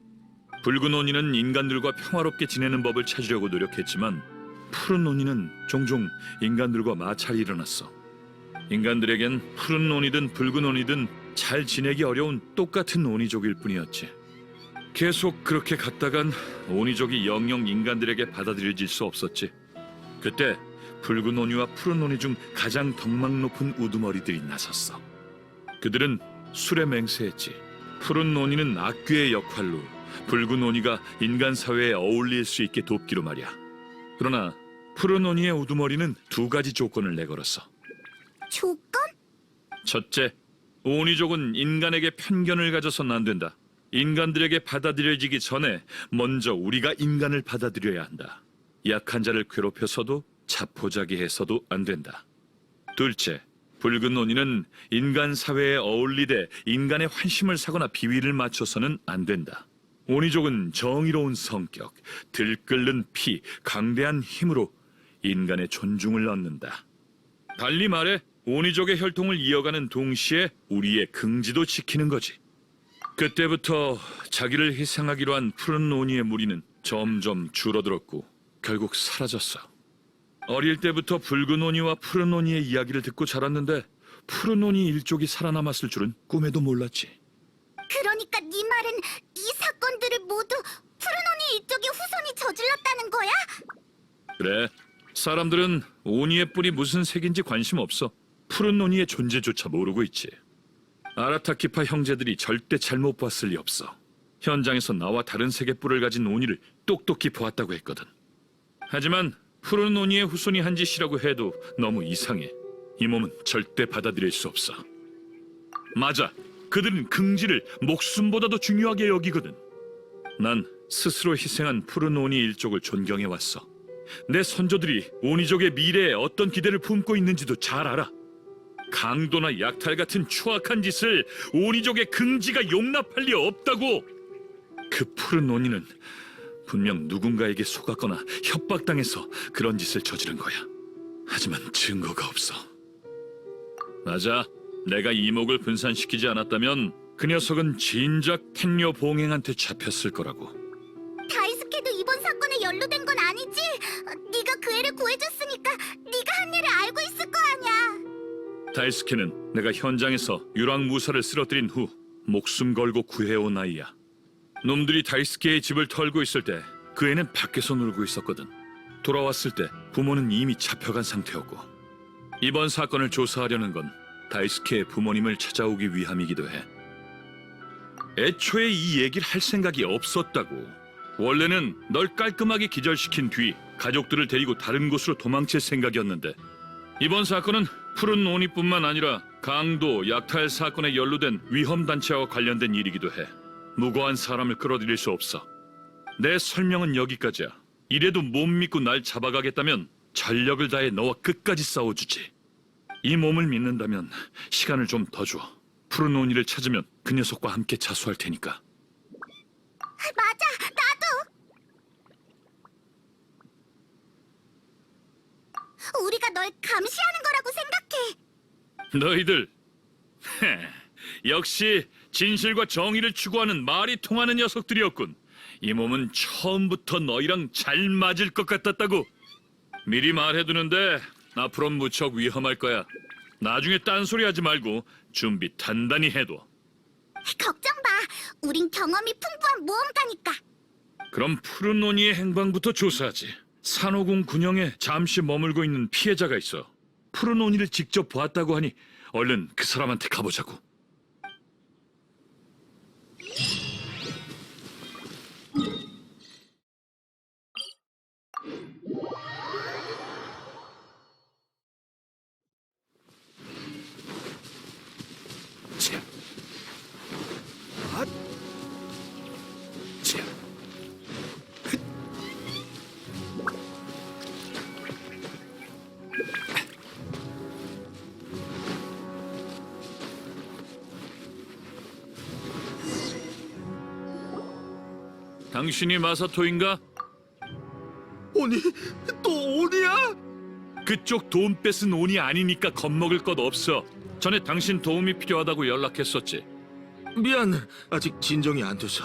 붉은 오니는 인간들과 평화롭게 지내는 법을 찾으려고 노력했지만 푸른 오니는 종종 인간들과 마찰이 일어났어. 인간들에겐 푸른 오니든 붉은 오니든 잘 지내기 어려운 똑같은 오니족일 뿐이었지. 계속 그렇게 갔다간 오니족이 영영 인간들에게 받아들여질 수 없었지. 그때 붉은 오니와 푸른 오니 중 가장 덕망 높은 우두머리들이 나섰어. 그들은 술에 맹세했지. 푸른 오니는 악귀의 역할로 붉은 오니가 인간 사회에 어울릴 수 있게 돕기로 말이야. 그러나 푸른 오니의 우두머리는 두 가지 조건을 내걸었어. 조건? 첫째, 오니족은 인간에게 편견을 가져서는 안 된다. 인간들에게 받아들여지기 전에 먼저 우리가 인간을 받아들여야 한다. 약한 자를 괴롭혀서도 자포자기해서도 안 된다. 둘째, 붉은 오니는 인간 사회에 어울리되 인간의 환심을 사거나 비위를 맞춰서는 안 된다. 오니족은 정의로운 성격, 들끓는 피, 강대한 힘으로 인간의 존중을 얻는다. 달리 말해 오니족의 혈통을 이어가는 동시에 우리의 긍지도 지키는 거지. 그때부터 자기를 희생하기로 한 푸른 오니의 무리는 점점 줄어들었고 결국 사라졌어. 어릴 때부터 붉은 오니와 푸른 오니의 이야기를 듣고 자랐는데 푸른 오니 일족이 살아남았을 줄은 꿈에도 몰랐지. 그러니까 네 말은 이 사건들을 모두 푸른 오니 일족의 후손이 저질렀다는 거야? 그래, 사람들은 오니의 뿔이 무슨 색인지 관심 없어. 푸른 오니의 존재조차 모르고 있지. 아라타키파 형제들이 절대 잘못 봤을 리 없어. 현장에서 나와 다른 색의 뿔을 가진 오니를 똑똑히 보았다고 했거든. 하지만 푸른 오니의 후손이 한 짓이라고 해도 너무 이상해. 이 몸은 절대 받아들일 수 없어. 맞아, 그들은 긍지를 목숨보다도 중요하게 여기거든. 난 스스로 희생한 푸른 오니 일족을 존경해왔어. 내 선조들이 오니족의 미래에 어떤 기대를 품고 있는지도 잘 알아. 강도나 약탈 같은 추악한 짓을 오니족의 긍지가 용납할 리 없다고. 그 푸른 오니는 분명 누군가에게 속았거나 협박당해서 그런 짓을 저지른 거야. 하지만 증거가 없어. 맞아, 내가 이목을 분산시키지 않았다면 그 녀석은 진작 텐녀 봉행한테 잡혔을 거라고. 다이스케도 이번 사건에 연루된 건 아니지? 네가 그 애를 구해줬으니까 네가 한 일을 알고 있을 거 아니야. 다이스케는 내가 현장에서 유랑무사를 쓰러뜨린 후 목숨 걸고 구해온 아이야. 놈들이 다이스케의 집을 털고 있을 때 그 애는 밖에서 놀고 있었거든. 돌아왔을 때 부모는 이미 잡혀간 상태였고, 이번 사건을 조사하려는 건 다이스케의 부모님을 찾아오기 위함이기도 해. 애초에 이 얘기를 할 생각이 없었다고. 원래는 널 깔끔하게 기절시킨 뒤 가족들을 데리고 다른 곳으로 도망칠 생각이었는데, 이번 사건은 푸른 오니뿐만 아니라 강도, 약탈 사건에 연루된 위험단체와 관련된 일이기도 해. 무고한 사람을 끌어들일 수 없어. 내 설명은 여기까지야. 이래도 못 믿고 날 잡아가겠다면 전력을 다해 너와 끝까지 싸워주지. 이 몸을 믿는다면 시간을 좀 더 줘. 푸른 오니를 찾으면 그 녀석과 함께 자수할 테니까. 맞아, 나도. 우리가 널 감시하는 거라고 생각해. 너희들, 역시 진실과 정의를 추구하는 말이 통하는 녀석들이었군. 이 몸은 처음부터 너희랑 잘 맞을 것 같았다고. 미리 말해두는데 앞으로는 무척 위험할 거야. 나중에 딴소리 하지 말고 준비 단단히 해둬. 걱정 마. 우린 경험이 풍부한 모험가니까. 그럼 푸른 오니의 행방부터 조사하지. 산호궁 군영에 잠시 머물고 있는 피해자가 있어. 푸른 오니를 직접 보았다고 하니 얼른 그 사람한테 가보자고. 당신이 마사토인가? 오니, 또 오니야? 그쪽 돈 뺏은 온이 아니니까 겁먹을 것 없어. 전에 당신 도움이 필요하다고 연락했었지. 미안, 아직 진정이 안 돼서.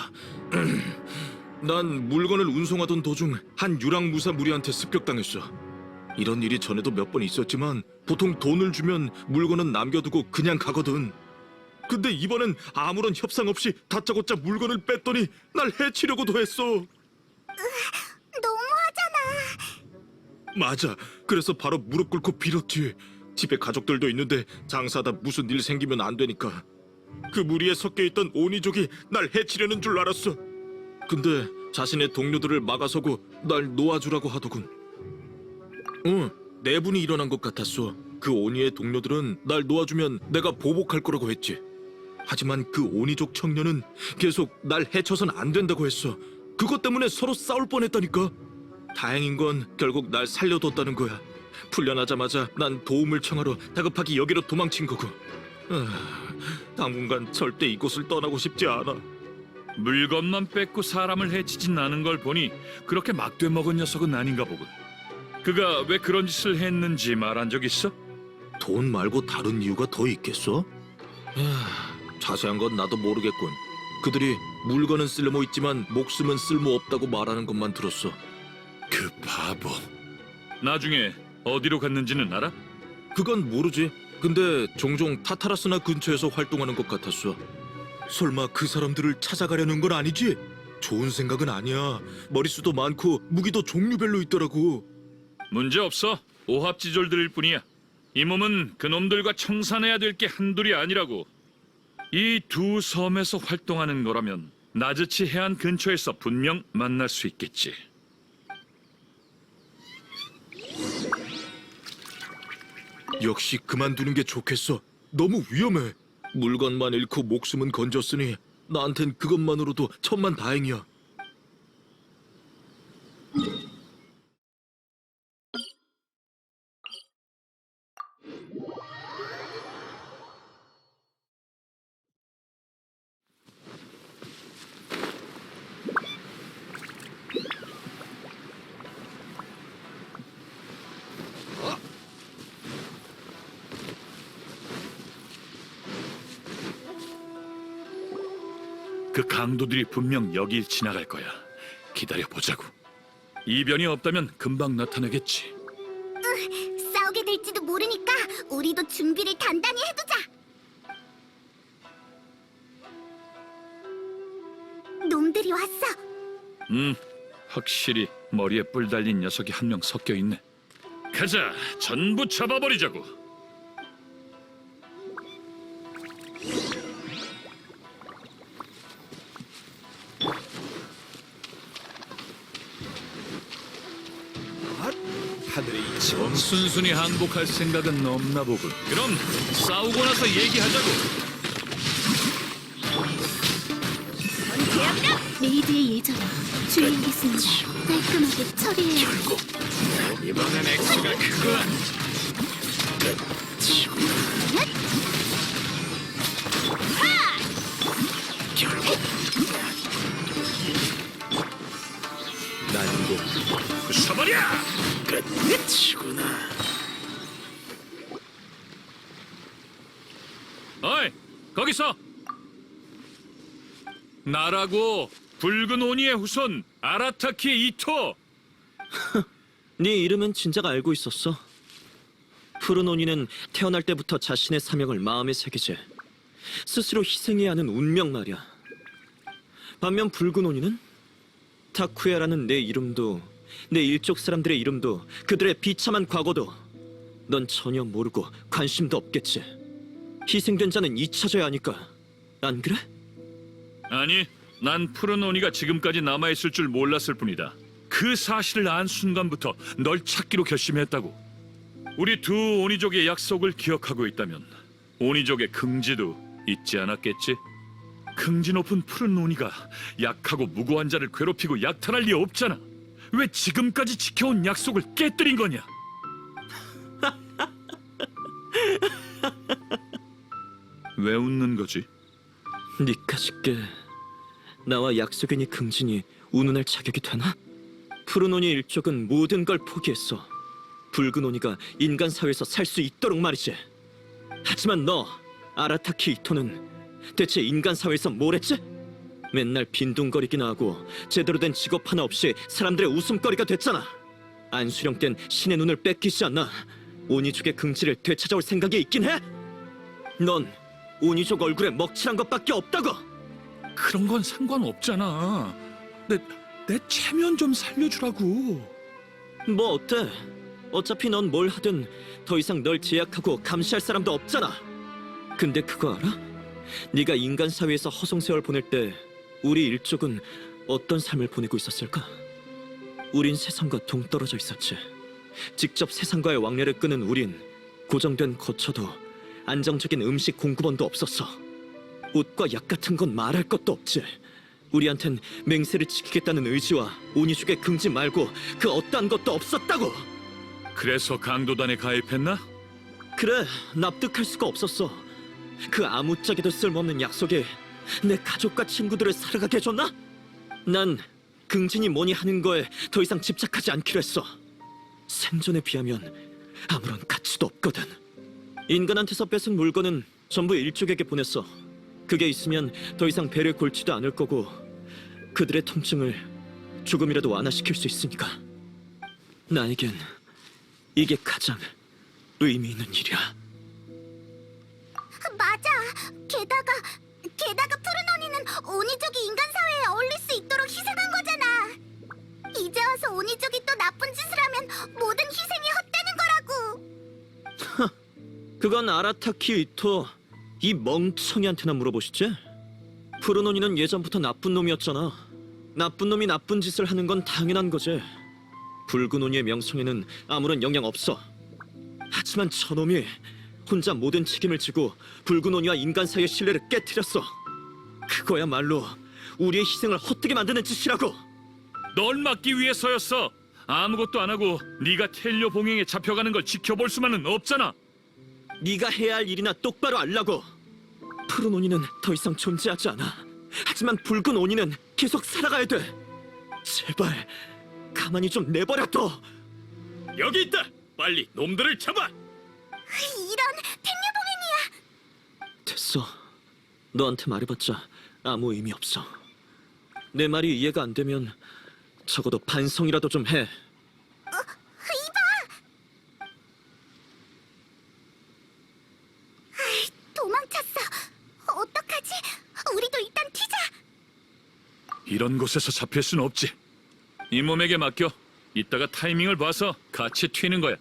난 물건을 운송하던 도중 한 유랑무사 무리한테 습격당했어. 이런 일이 전에도 몇 번 있었지만 보통 돈을 주면 물건은 남겨두고 그냥 가거든. 근데 이번엔 아무런 협상 없이 다짜고짜 물건을 뺐더니 날 해치려고도 했어. 너무하잖아. 맞아. 그래서 바로 무릎 꿇고 빌었지. 집에 가족들도 있는데 장사하다 무슨 일 생기면 안 되니까. 그 무리에 섞여 있던 오니족이 날 해치려는 줄 알았어. 근데 자신의 동료들을 막아서고 날 놓아주라고 하더군. 내분이 일어난 것 같았어. 그 오니의 동료들은 날 놓아주면 내가 보복할 거라고 했지. 하지만 그 오니족 청년은 계속 날 해쳐선 안 된다고 했어. 그것 때문에 서로 싸울 뻔했다니까. 다행인 건 결국 날 살려뒀다는 거야. 풀려나자마자 난 도움을 청하러 다급하게 여기로 도망친 거고. 당분간 절대 이곳을 떠나고 싶지 않아. 물건만 뺏고 사람을 해치진 않은 걸 보니 그렇게 막돼 먹은 녀석은 아닌가 보군. 그가 왜 그런 짓을 했는지 말한 적 있어? 돈 말고 다른 이유가 더 있겠어? 자세한 건 나도 모르겠군. 그들이 물건은 쓸모 있지만 목숨은 쓸모 없다고 말하는 것만 들었어. 그 바보. 나중에 어디로 갔는지는 알아? 그건 모르지. 근데 종종 타타라스나 근처에서 활동하는 것 같았어. 설마 그 사람들을 찾아가려는 건 아니지? 좋은 생각은 아니야. 머릿수도 많고 무기도 종류별로 있더라고. 문제 없어. 오합지졸들일 뿐이야. 이 몸은 그놈들과 청산해야 될 게 한둘이 아니라고. 이 두 섬에서 활동하는 거라면 나즈치 해안 근처에서 분명 만날 수 있겠지. 역시 그만두는 게 좋겠어. 너무 위험해. 물건만 잃고 목숨은 건졌으니 나한텐 그것만으로도 천만다행이야. 그 강도들이 분명 여길 지나갈 거야. 기다려보자고. 이변이 없다면 금방 나타나겠지. 싸우게 될지도 모르니까 우리도 준비를 단단히 해두자. 놈들이 왔어. 확실히 머리에 뿔 달린 녀석이 한 명 섞여 있네. 가자, 전부 잡아버리자고. 순순히 항복할 생각은 없나 보군. 그럼 싸우고 나서 얘기하자고. 레이드의 예정은 주의하겠습니다. 깔끔하게 처리해요. 이번엔 X가 그거야. 난고 부숴버려! 끝이구나. 어이, 거기서! 나라고 붉은 오니의 후손 아라타키 이토! 네 이름은 진작 알고 있었어. 푸른 오니는 태어날 때부터 자신의 사명을 마음에 새기지 스스로 희생해야 하는 운명 말이야. 반면 붉은 오니는 타쿠야라는 내 이름도 내 일족 사람들의 이름도 그들의 비참한 과거도 넌 전혀 모르고 관심도 없겠지. 희생된 자는 잊혀져야 하니까. 안 그래? 아니, 난 푸른 오니가 지금까지 남아있을 줄 몰랐을 뿐이다. 그 사실을 안 순간부터 널 찾기로 결심했다고. 우리 두 오니족의 약속을 기억하고 있다면 오니족의 긍지도 잊지 않았겠지? 긍지 높은 푸른 오니가 약하고 무고한 자를 괴롭히고 약탈할 리 없잖아. 왜 지금까지 지켜온 약속을 깨뜨린 거냐? 왜 웃는 거지? 니까짓게 나와 약속이니 긍진이 운운할 자격이 되나? 푸른 오니 일족은 모든 걸 포기했어. 붉은 오니가 인간 사회에서 살 수 있도록 말이지. 하지만 너 아라타키 이토는 대체 인간 사회에서 뭘 했지? 맨날 빈둥거리기나 하고 제대로 된 직업 하나 없이 사람들의 웃음거리가 됐잖아. 안수령된 신의 눈을 뺏기지 않나? 오니족의 긍지를 되찾아올 생각이 있긴 해? 넌 오니족 얼굴에 먹칠한 것밖에 없다고! 그런 건 상관없잖아. 내 체면 좀 살려주라고. 뭐 어때? 어차피 넌 뭘 하든 더 이상 널 제약하고 감시할 사람도 없잖아. 근데 그거 알아? 네가 인간 사회에서 허송세월 보낼 때 우리 일족은 어떤 삶을 보내고 있었을까? 우린 세상과 동떨어져 있었지. 직접 세상과의 왕래를 끄는 우린 고정된 거처도 안정적인 음식 공급원도 없었어. 옷과 약 같은 건 말할 것도 없지. 우리한텐 맹세를 지키겠다는 의지와 오니족의 긍지 말고 그 어떠한 것도 없었다고! 그래서 강도단에 가입했나? 그래, 납득할 수가 없었어. 그 아무짝에도 쓸모없는 약속에 내 가족과 친구들을 살아가게 해줬나? 난 긍진이 뭐니 하는 거에 더 이상 집착하지 않기로 했어. 생존에 비하면 아무런 가치도 없거든. 인간한테서 뺏은 물건은 전부 일족에게 보냈어. 그게 있으면 더 이상 배를 골지도 않을 거고 그들의 통증을 조금이라도 완화시킬 수 있으니까. 나에겐 이게 가장 의미 있는 일이야. 맞아. 게다가 푸른 오니는 오니족이 인간 사회에 어울릴 수 있도록 희생한 거잖아. 이제 와서 오니족이 또 나쁜 짓을 하면 모든 희생이 헛되는 거라고. 그건 아라타키 이토 이 멍청이한테나 물어보시지? 푸르노니는 예전부터 나쁜 놈이었잖아. 나쁜 놈이 나쁜 짓을 하는 건 당연한 거지. 붉은 오니의 명성에는 아무런 영향 없어. 하지만 저놈이 혼자 모든 책임을 지고 붉은 오니와 인간 사이의 신뢰를 깨트렸어. 그거야말로 우리의 희생을 헛되게 만드는 짓이라고. 널 막기 위해서였어. 아무것도 안 하고 네가 텔료 봉행에 잡혀가는 걸 지켜볼 수만은 없잖아. 네가 해야 할 일이나 똑바로 알라고. 푸른 오니는 더 이상 존재하지 않아. 하지만 붉은 오니는 계속 살아가야 돼. 제발 가만히 좀 내버려둬. 여기 있다. 빨리 놈들을 잡아. 이런 탱류봉행이야. 됐어. 너한테 말해봤자 아무 의미 없어. 내 말이 이해가 안 되면 적어도 반성이라도 좀 해. 도망쳤어. 어떡하지? 우리도 일단 튀자. 이런 곳에서 잡힐 순 없지. 이 몸에게 맡겨. 이따가 타이밍을 봐서 같이 튀는 거야.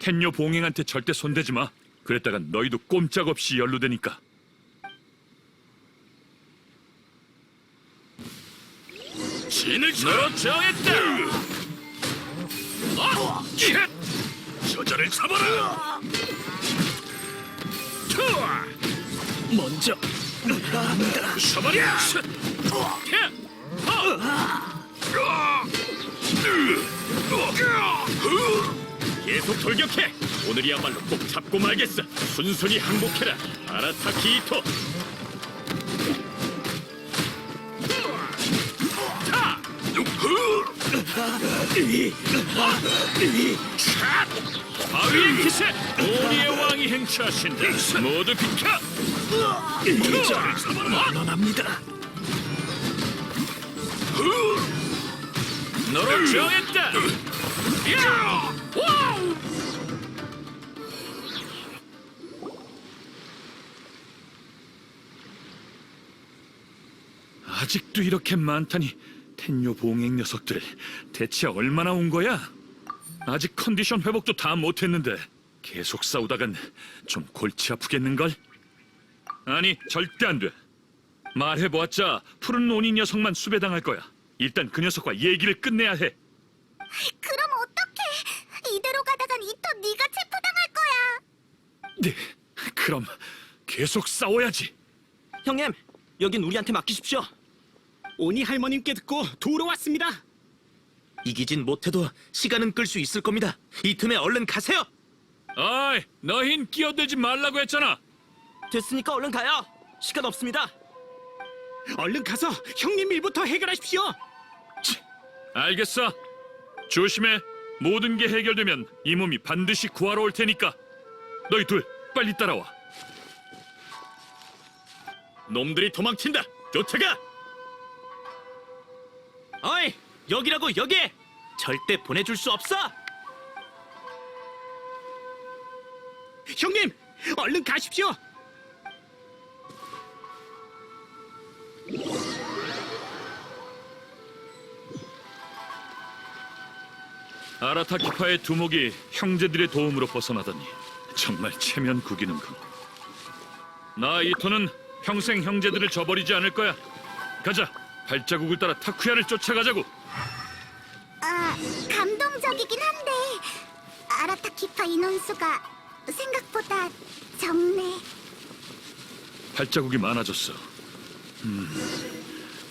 텐료 봉행한테 절대 손대지 마. 그랬다가 너희도 꼼짝없이 연루되니까. 진을 너로 정했다. 저자를 잡아라. 먼저 서버려. 계속 돌격해. 오늘이야말로 꼭 잡고 말겠어. 순순히 항복해라. 아라타키 이토. 바위의 기세. 오니의 왕이 행차하신다. 모두 비켜. 물러납니다. 너로 정했다. 야! 와우! 아직도 이렇게 많다니 텐요 봉행 녀석들 대체 얼마나 온 거야? 아직 컨디션 회복도 다 못했는데 계속 싸우다간 좀 골치 아프겠는걸? 아니, 절대 안 돼. 말해보았자 푸른 오니 녀석만 수배당할 거야. 일단 그 녀석과 얘기를 끝내야 해. 그럼 어떡해? 이대로 가다간 이토 네가 체포당할 거야. 네, 그럼 계속 싸워야지. 형님, 여긴 우리한테 맡기십시오. 오니 할머님께 듣고 도우러 왔습니다. 이기진 못해도 시간은 끌 수 있을 겁니다. 이 틈에 얼른 가세요. 어이, 너흰 끼어들지 말라고 했잖아. 됐으니까 얼른 가요. 시간 없습니다. 얼른 가서 형님 일부터 해결하십시오. 알겠어. 조심해. 모든 게 해결되면 이 몸이 반드시 구하러 올 테니까. 너희 둘 빨리 따라와. 놈들이 도망친다. 쫓아가. 어이, 여기라고 여기. 절대 보내줄 수 없어. 형님, 얼른 가십시오. 아라타키파의 두목이 형제들의 도움으로 벗어나다니 정말 체면 구기는군. 나 이토는 평생 형제들을 저버리지 않을 거야. 가자. 발자국을 따라 타쿠야를 쫓아가자고. 아, 감동적이긴 한데 아라타키파 인원수가 생각보다 적네. 발자국이 많아졌어.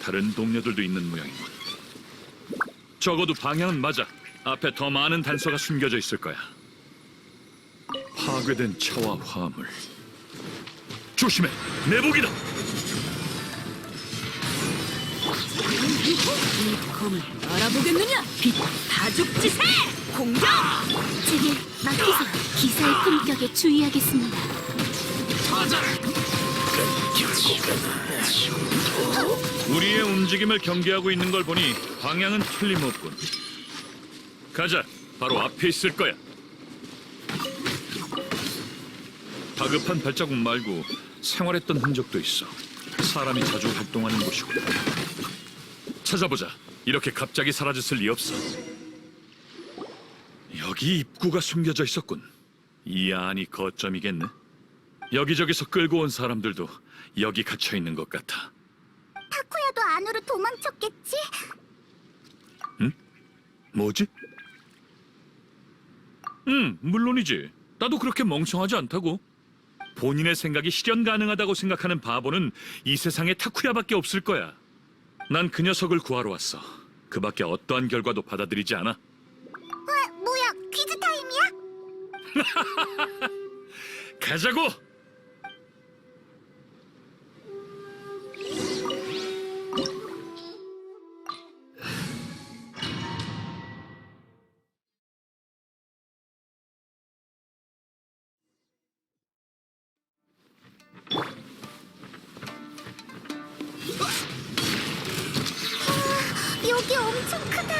다른 동료들도 있는 모양이군. 적어도 방향은 맞아. 앞에 더 많은 단서가 숨겨져 있을 거야. 파괴된 차와 화물. 조심해. 내복이다. 검을 알아보겠느냐? 빛 다죽지세! 공격! 제게 맡기세요. 기사의 품격에 주의하겠습니다. 우리의 움직임을 경계하고 있는 걸 보니 방향은 틀림없군. 가자. 바로 앞에 있을 거야. 다급한 발자국 말고 생활했던 흔적도 있어. 사람이 자주 활동하는 곳이군. 찾아보자. 이렇게 갑자기 사라졌을 리 없어. 여기 입구가 숨겨져 있었군. 이 안이 거점이겠네. 여기저기서 끌고 온 사람들도 여기 갇혀 있는 것 같아. 타쿠야도 안으로 도망쳤겠지? 뭐지? 물론이지. 나도 그렇게 멍청하지 않다고. 본인의 생각이 실현 가능하다고 생각하는 바보는 이 세상에 타쿠야밖에 없을 거야. 난 그 녀석을 구하러 왔어. 그밖에 어떠한 결과도 받아들이지 않아. 뭐야, 퀴즈 타임이야? 가자고! 여기 엄청 크다.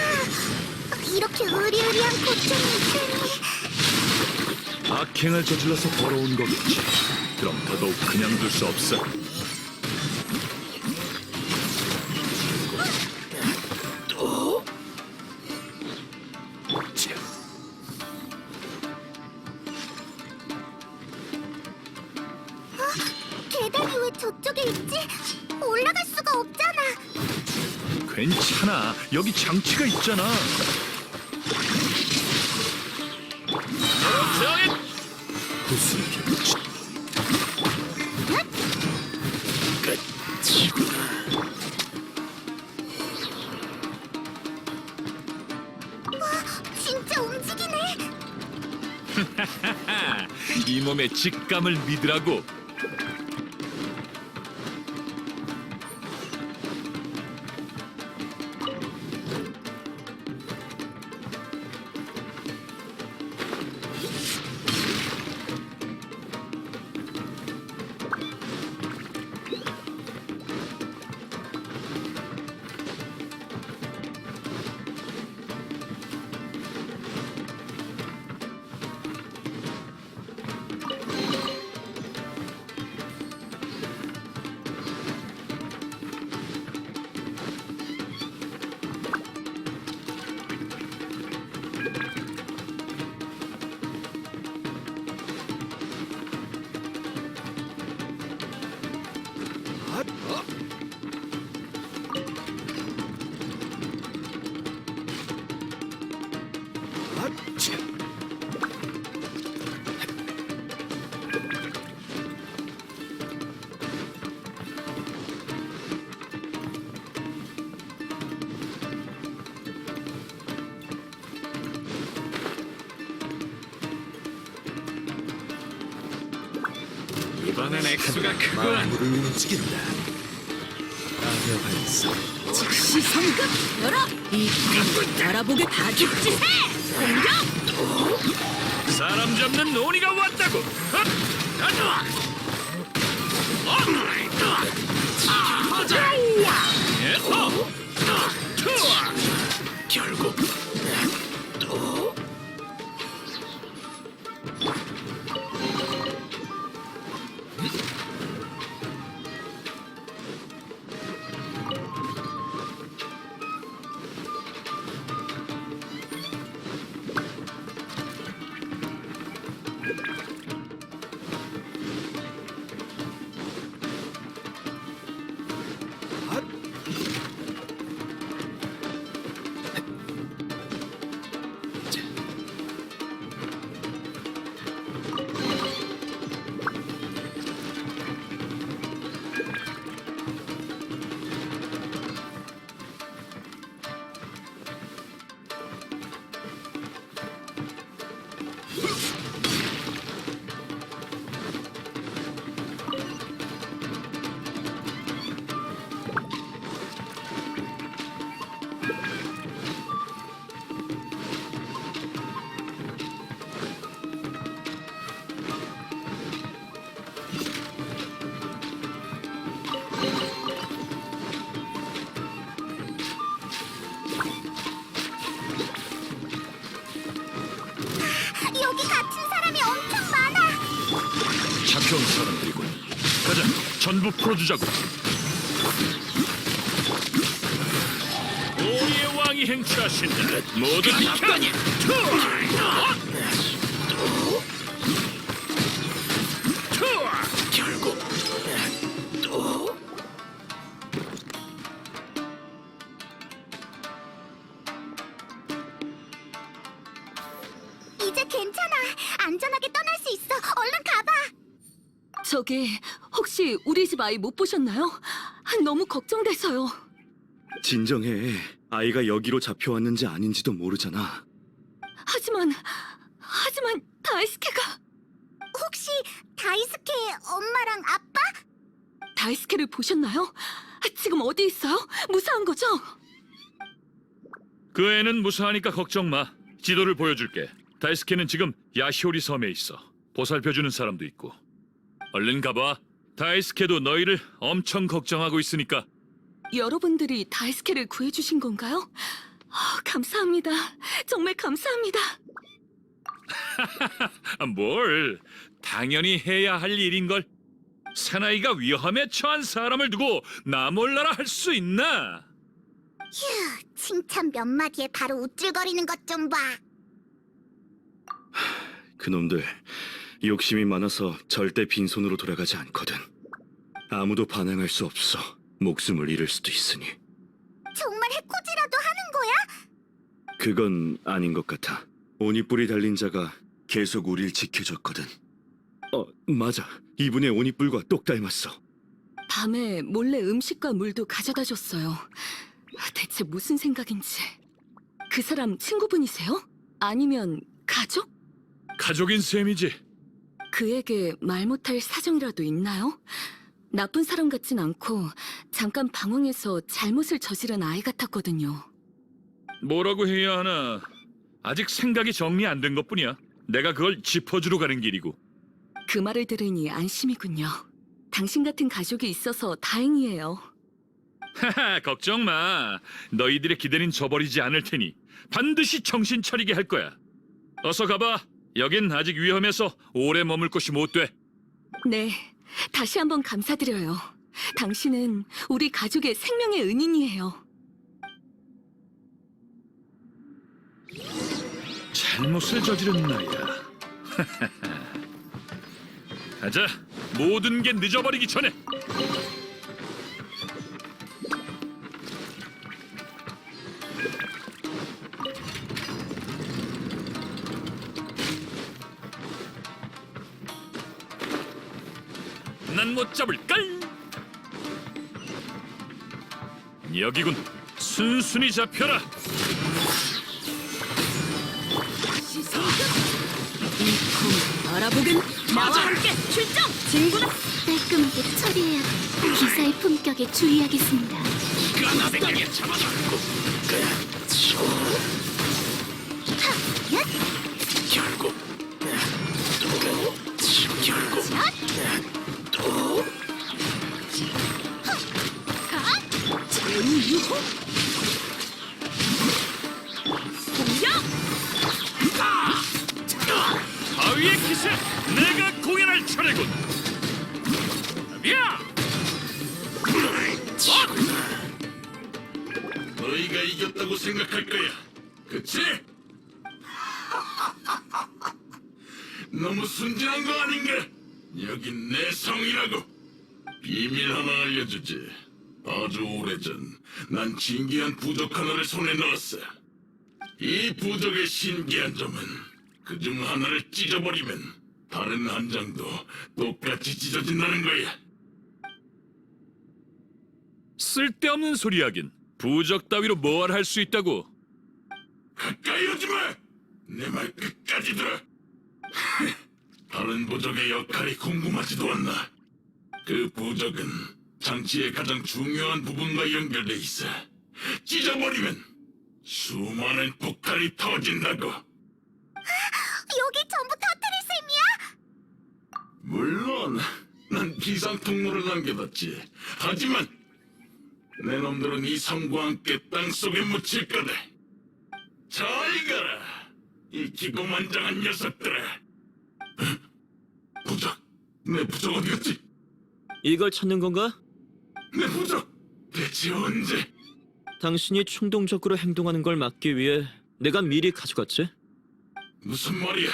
이렇게 으리으리한 고점이 있다니. 악행을 저질러서 벌어온 거겠지. 그럼 더더욱 그냥 둘 수 없어. 계단이 왜 저쪽에 있지? 올라갈 수가 없잖아. 괜찮아. 여기 장치가 있잖아. 진짜 움직이네. 이 몸의 직감을 믿으라고. 이번엔 액수가 크구나. 만물을 움직인다. 아녀 반사. 즉시 성급 열어! 이 알아보게 다 죽지세! 공격! 사람 잡는 논의가 왔다고. 가자. 결국 여기 같은 사람이 엄청 많아. 잡혀온 사람들이군. 가자. 전부 풀어주자고. 오리의 왕이 행차하신다. 모두 비켜! 결국 이제 괜찮아. 안전하게 떠날 수 있어. 얼른 가봐. 저기 혹시 우리 집 아이 못 보셨나요? 너무 걱정돼서요. 진정해. 아이가 여기로 잡혀왔는지 아닌지도 모르잖아. 하지만 다이스케가 혹시 다이스케의 엄마랑 아빠? 다이스케를 보셨나요? 지금 어디 있어요? 무사한 거죠? 그 애는 무사하니까 걱정 마. 지도를 보여줄게. 다이스케는 지금 야시오리 섬에 있어. 보살펴주는 사람도 있고. 얼른 가봐. 다이스케도 너희를 엄청 걱정하고 있으니까. 여러분들이 다이스케를 구해주신 건가요? 감사합니다. 정말 감사합니다. 뭘? 당연히 해야 할 일인걸. 사나이가 위험에 처한 사람을 두고 나 몰라라 할 수 있나? 휴, 칭찬 몇 마디에 바로 우쭐거리는 것 좀 봐. 그놈들 욕심이 많아서 절대 빈손으로 돌아가지 않거든. 아무도 반항할 수 없어. 목숨을 잃을 수도 있으니. 정말 해코지라도 하는 거야? 그건 아닌 것 같아. 오니뿔이 달린 자가 계속 우릴 지켜줬거든. 맞아. 이분의 오니뿔과 똑 닮았어. 밤에 몰래 음식과 물도 가져다 줬어요. 대체 무슨 생각인지. 그 사람 친구분이세요? 아니면 가족? 가족인 셈이지. 그에게 말 못할 사정이라도 있나요? 나쁜 사람 같진 않고 잠깐 방황해서 잘못을 저지른 아이 같았거든요. 뭐라고 해야 하나? 아직 생각이 정리 안 된 것뿐이야. 내가 그걸 짚어주러 가는 길이고. 그 말을 들으니 안심이군요. 당신 같은 가족이 있어서 다행이에요. 하하, 걱정 마. 너희들의 기대는 저버리지 않을 테니 반드시 정신 차리게 할 거야. 어서 가봐. 여긴 아직 위험해서 오래 머물 곳이 못 돼. 네, 다시 한번 감사드려요. 당신은 우리 가족의 생명의 은인이에요. 잘못을 저지른 나야. 가자. 모든 게 늦어버리기 전에. 난 못 잡을걸. 여기군. 순순히 잡혀라. 알아보긴 나와 함께 출정! 진구다! 깔끔하게 처리해야 돼. 기사의 품격에 주의하겠습니다. 바위의 기세, 내가 공연할 차례군. 야! 너희가 이겼다고 생각할 거야. 그치? 너무 순진한 거 아닌가? 여긴 내 성이라고. 비밀 하나 알려주지. 아주 오래전 난 신기한 부적 하나를 손에 넣었어. 이 부적의 신기한 점은 그중 하나를 찢어버리면 다른 한 장도 똑같이 찢어진다는 거야. 쓸데없는 소리 하긴. 부적 따위로 뭘 할 수 있다고. 가까이 오지 마! 내 말 끝까지 들어! 다른 부적의 역할이 궁금하지도 않나. 그 부적은 장치의 가장 중요한 부분과 연결돼 있어. 찢어버리면 수많은 폭탄이 터진다고. 여기 전부 터뜨릴 셈이야? 물론 난 비상 통로를 남겨뒀지. 하지만 내 놈들은 이 성과 함께 땅속에 묻힐 거다. 잘 가라, 이 기고만장한 녀석들아. 부적, 내 부적 어디 갔지? 이걸 찾는 건가? 내 부적 대체 언제? 당신이 충동적으로 행동하는 걸 막기 위해 내가 미리 가져갔지? 무슨 말이야?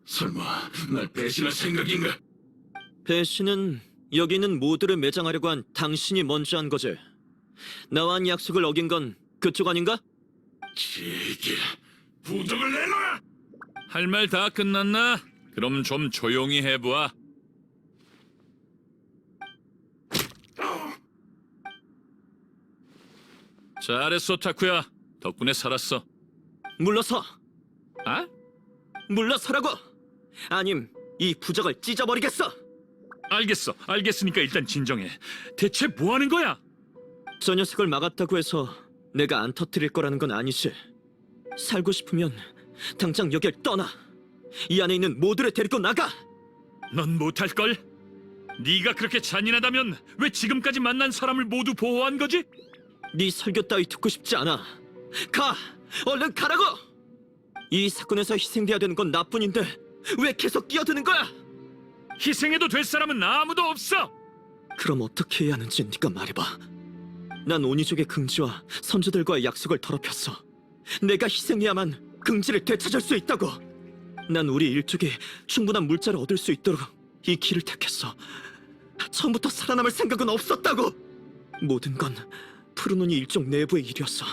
설마 날 배신할 생각인가? 배신은 여기 있는 모두를 매장하려고 한 당신이 먼저 한 거지. 나와 한 약속을 어긴 건 그쪽 아닌가? 지게 부적을 내놔! 할 말 다 끝났나? 그럼 좀 조용히 해보아. 잘했어, 타쿠야. 덕분에 살았어. 물러서! 아? 물러서라고! 아님 이 부적을 찢어버리겠어! 알겠으니까 일단 진정해. 대체 뭐 하는 거야? 저 녀석을 막았다고 해서 내가 안 터뜨릴 거라는 건 아니지. 살고 싶으면 당장 여길 떠나. 이 안에 있는 모두를 데리고 나가! 넌 못할걸? 네가 그렇게 잔인하다면 왜 지금까지 만난 사람을 모두 보호한 거지? 네 설교 따위 듣고 싶지 않아. 가! 얼른 가라고! 이 사건에서 희생돼야 되는 건 나뿐인데 왜 계속 끼어드는 거야? 희생해도 될 사람은 아무도 없어! 그럼 어떻게 해야 하는지 네가 말해봐. 난 오니족의 긍지와 선조들과의 약속을 더럽혔어. 내가 희생해야만 긍지를 되찾을 수 있다고. 난 우리 일족이 충분한 물자를 얻을 수 있도록 이 길을 택했어. 처음부터 살아남을 생각은 없었다고. 모든 건 푸른 오니 일족 내부의 일이었어.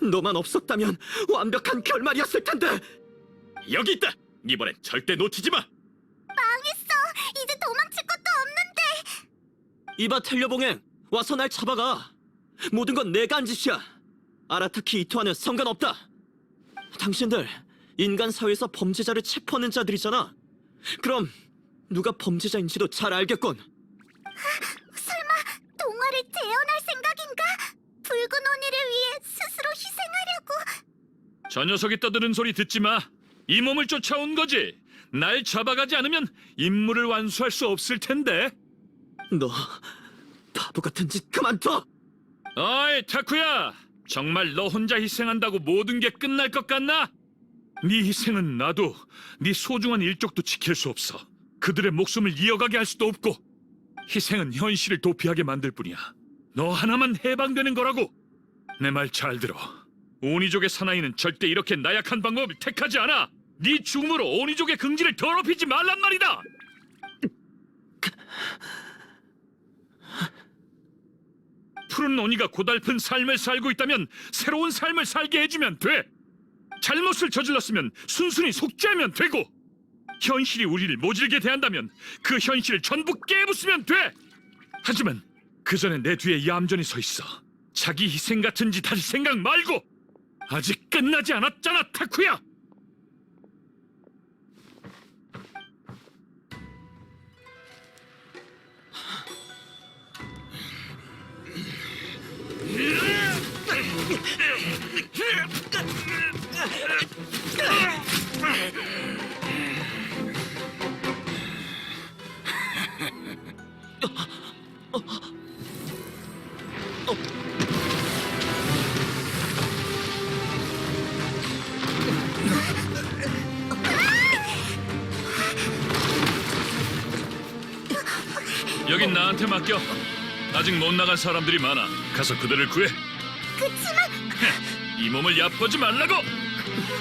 너만 없었다면 완벽한 결말이었을 텐데. 여기 있다! 이번엔 절대 놓치지 마! 망했어. 이제 도망칠 것도 없는데. 이봐 텔려봉행, 와서 날 잡아가. 모든 건 내가 한 짓이야. 아라타키 이토와는 상관없다. 당신들 인간 사회에서 범죄자를 체포하는 자들이잖아. 그럼 누가 범죄자인지도 잘 알겠군. 설마 동화를 재현할 생각인가? 붉은 오니를 위해 스스로 희생하려고. 저 녀석이 떠드는 소리 듣지 마. 이 몸을 쫓아온 거지. 날 잡아가지 않으면 임무를 완수할 수 없을 텐데. 너 바보 같은 짓 그만둬. 어이 타쿠야, 정말 너 혼자 희생한다고 모든 게 끝날 것 같나? 네 희생은 나도 네 소중한 일족도 지킬 수 없어. 그들의 목숨을 이어가게 할 수도 없고. 희생은 현실을 도피하게 만들 뿐이야. 너 하나만 해방되는 거라고. 내 말 잘 들어. 오니족의 사나이는 절대 이렇게 나약한 방법을 택하지 않아. 네 죽음으로 오니족의 긍지를 더럽히지 말란 말이다. 푸른 오니가 고달픈 삶을 살고 있다면 새로운 삶을 살게 해주면 돼. 잘못을 저질렀으면 순순히 속죄하면 되고. 현실이 우리를 모질게 대한다면 그 현실을 전부 깨부수면 돼. 하지만 그 전에 내 뒤에 얌전히 서 있어. 자기 희생 같은 짓 할 생각 말고. 아직 끝나지 않았잖아, 타쿠야. 여긴 나한테 맡겨. 아직 못 나간 사람들이 많아. 가서 그들을 구해. 그치만 이 몸을 얕보지 말라고.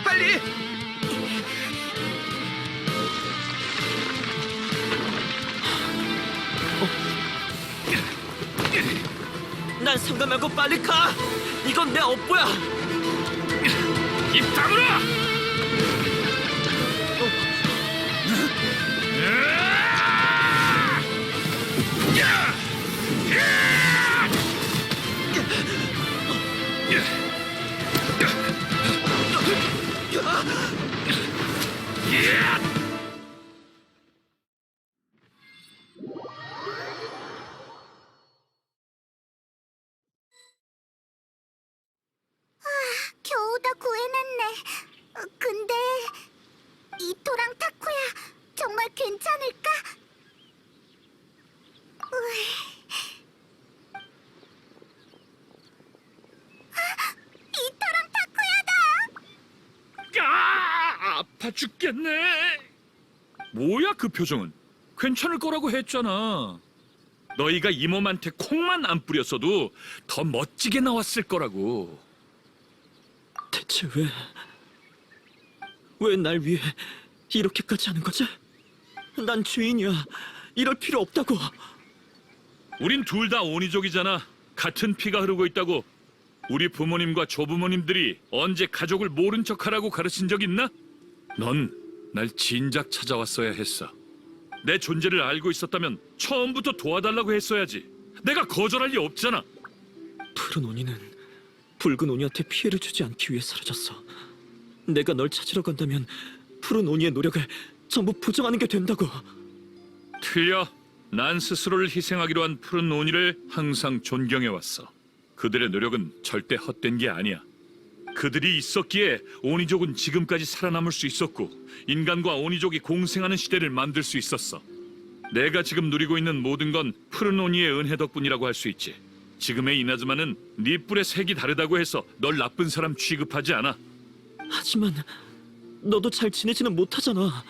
빨리! 난 상관 말고 빨리 가. 이건 내 업보야. 입 다물어! 겨우 다 구해냈네. 근데 이토랑 타쿠야 정말 괜찮을까? 으이. 이토랑 타쿠야다. 아파 죽겠네. 뭐야 그 표정은? 괜찮을 거라고 했잖아. 너희가 이 몸한테 콩만 안 뿌렸어도 더 멋지게 나왔을 거라고. 대체 왜 날 위해 이렇게까지 하는 거지? 난 죄인이야. 이럴 필요 없다고. 우린 둘 다 오니족이잖아. 같은 피가 흐르고 있다고. 우리 부모님과 조부모님들이 언제 가족을 모른 척하라고 가르친 적 있나? 넌 날 진작 찾아왔어야 했어. 내 존재를 알고 있었다면 처음부터 도와달라고 했어야지. 내가 거절할 리 없잖아. 푸른 오니는 붉은 오니한테 피해를 주지 않기 위해 사라졌어. 내가 널 찾으러 간다면 푸른 오니의 노력을 전부 부정하는 게 된다고. 틀려. 난 스스로를 희생하기로 한 푸른 오니를 항상 존경해왔어. 그들의 노력은 절대 헛된 게 아니야. 그들이 있었기에 오니족은 지금까지 살아남을 수 있었고 인간과 오니족이 공생하는 시대를 만들 수 있었어. 내가 지금 누리고 있는 모든 건 푸른 오니의 은혜 덕분이라고 할 수 있지. 지금의 이나즈마는 네 뿔의 색이 다르다고 해서 널 나쁜 사람 취급하지 않아. 하지만 너도 잘 지내지는 못하잖아.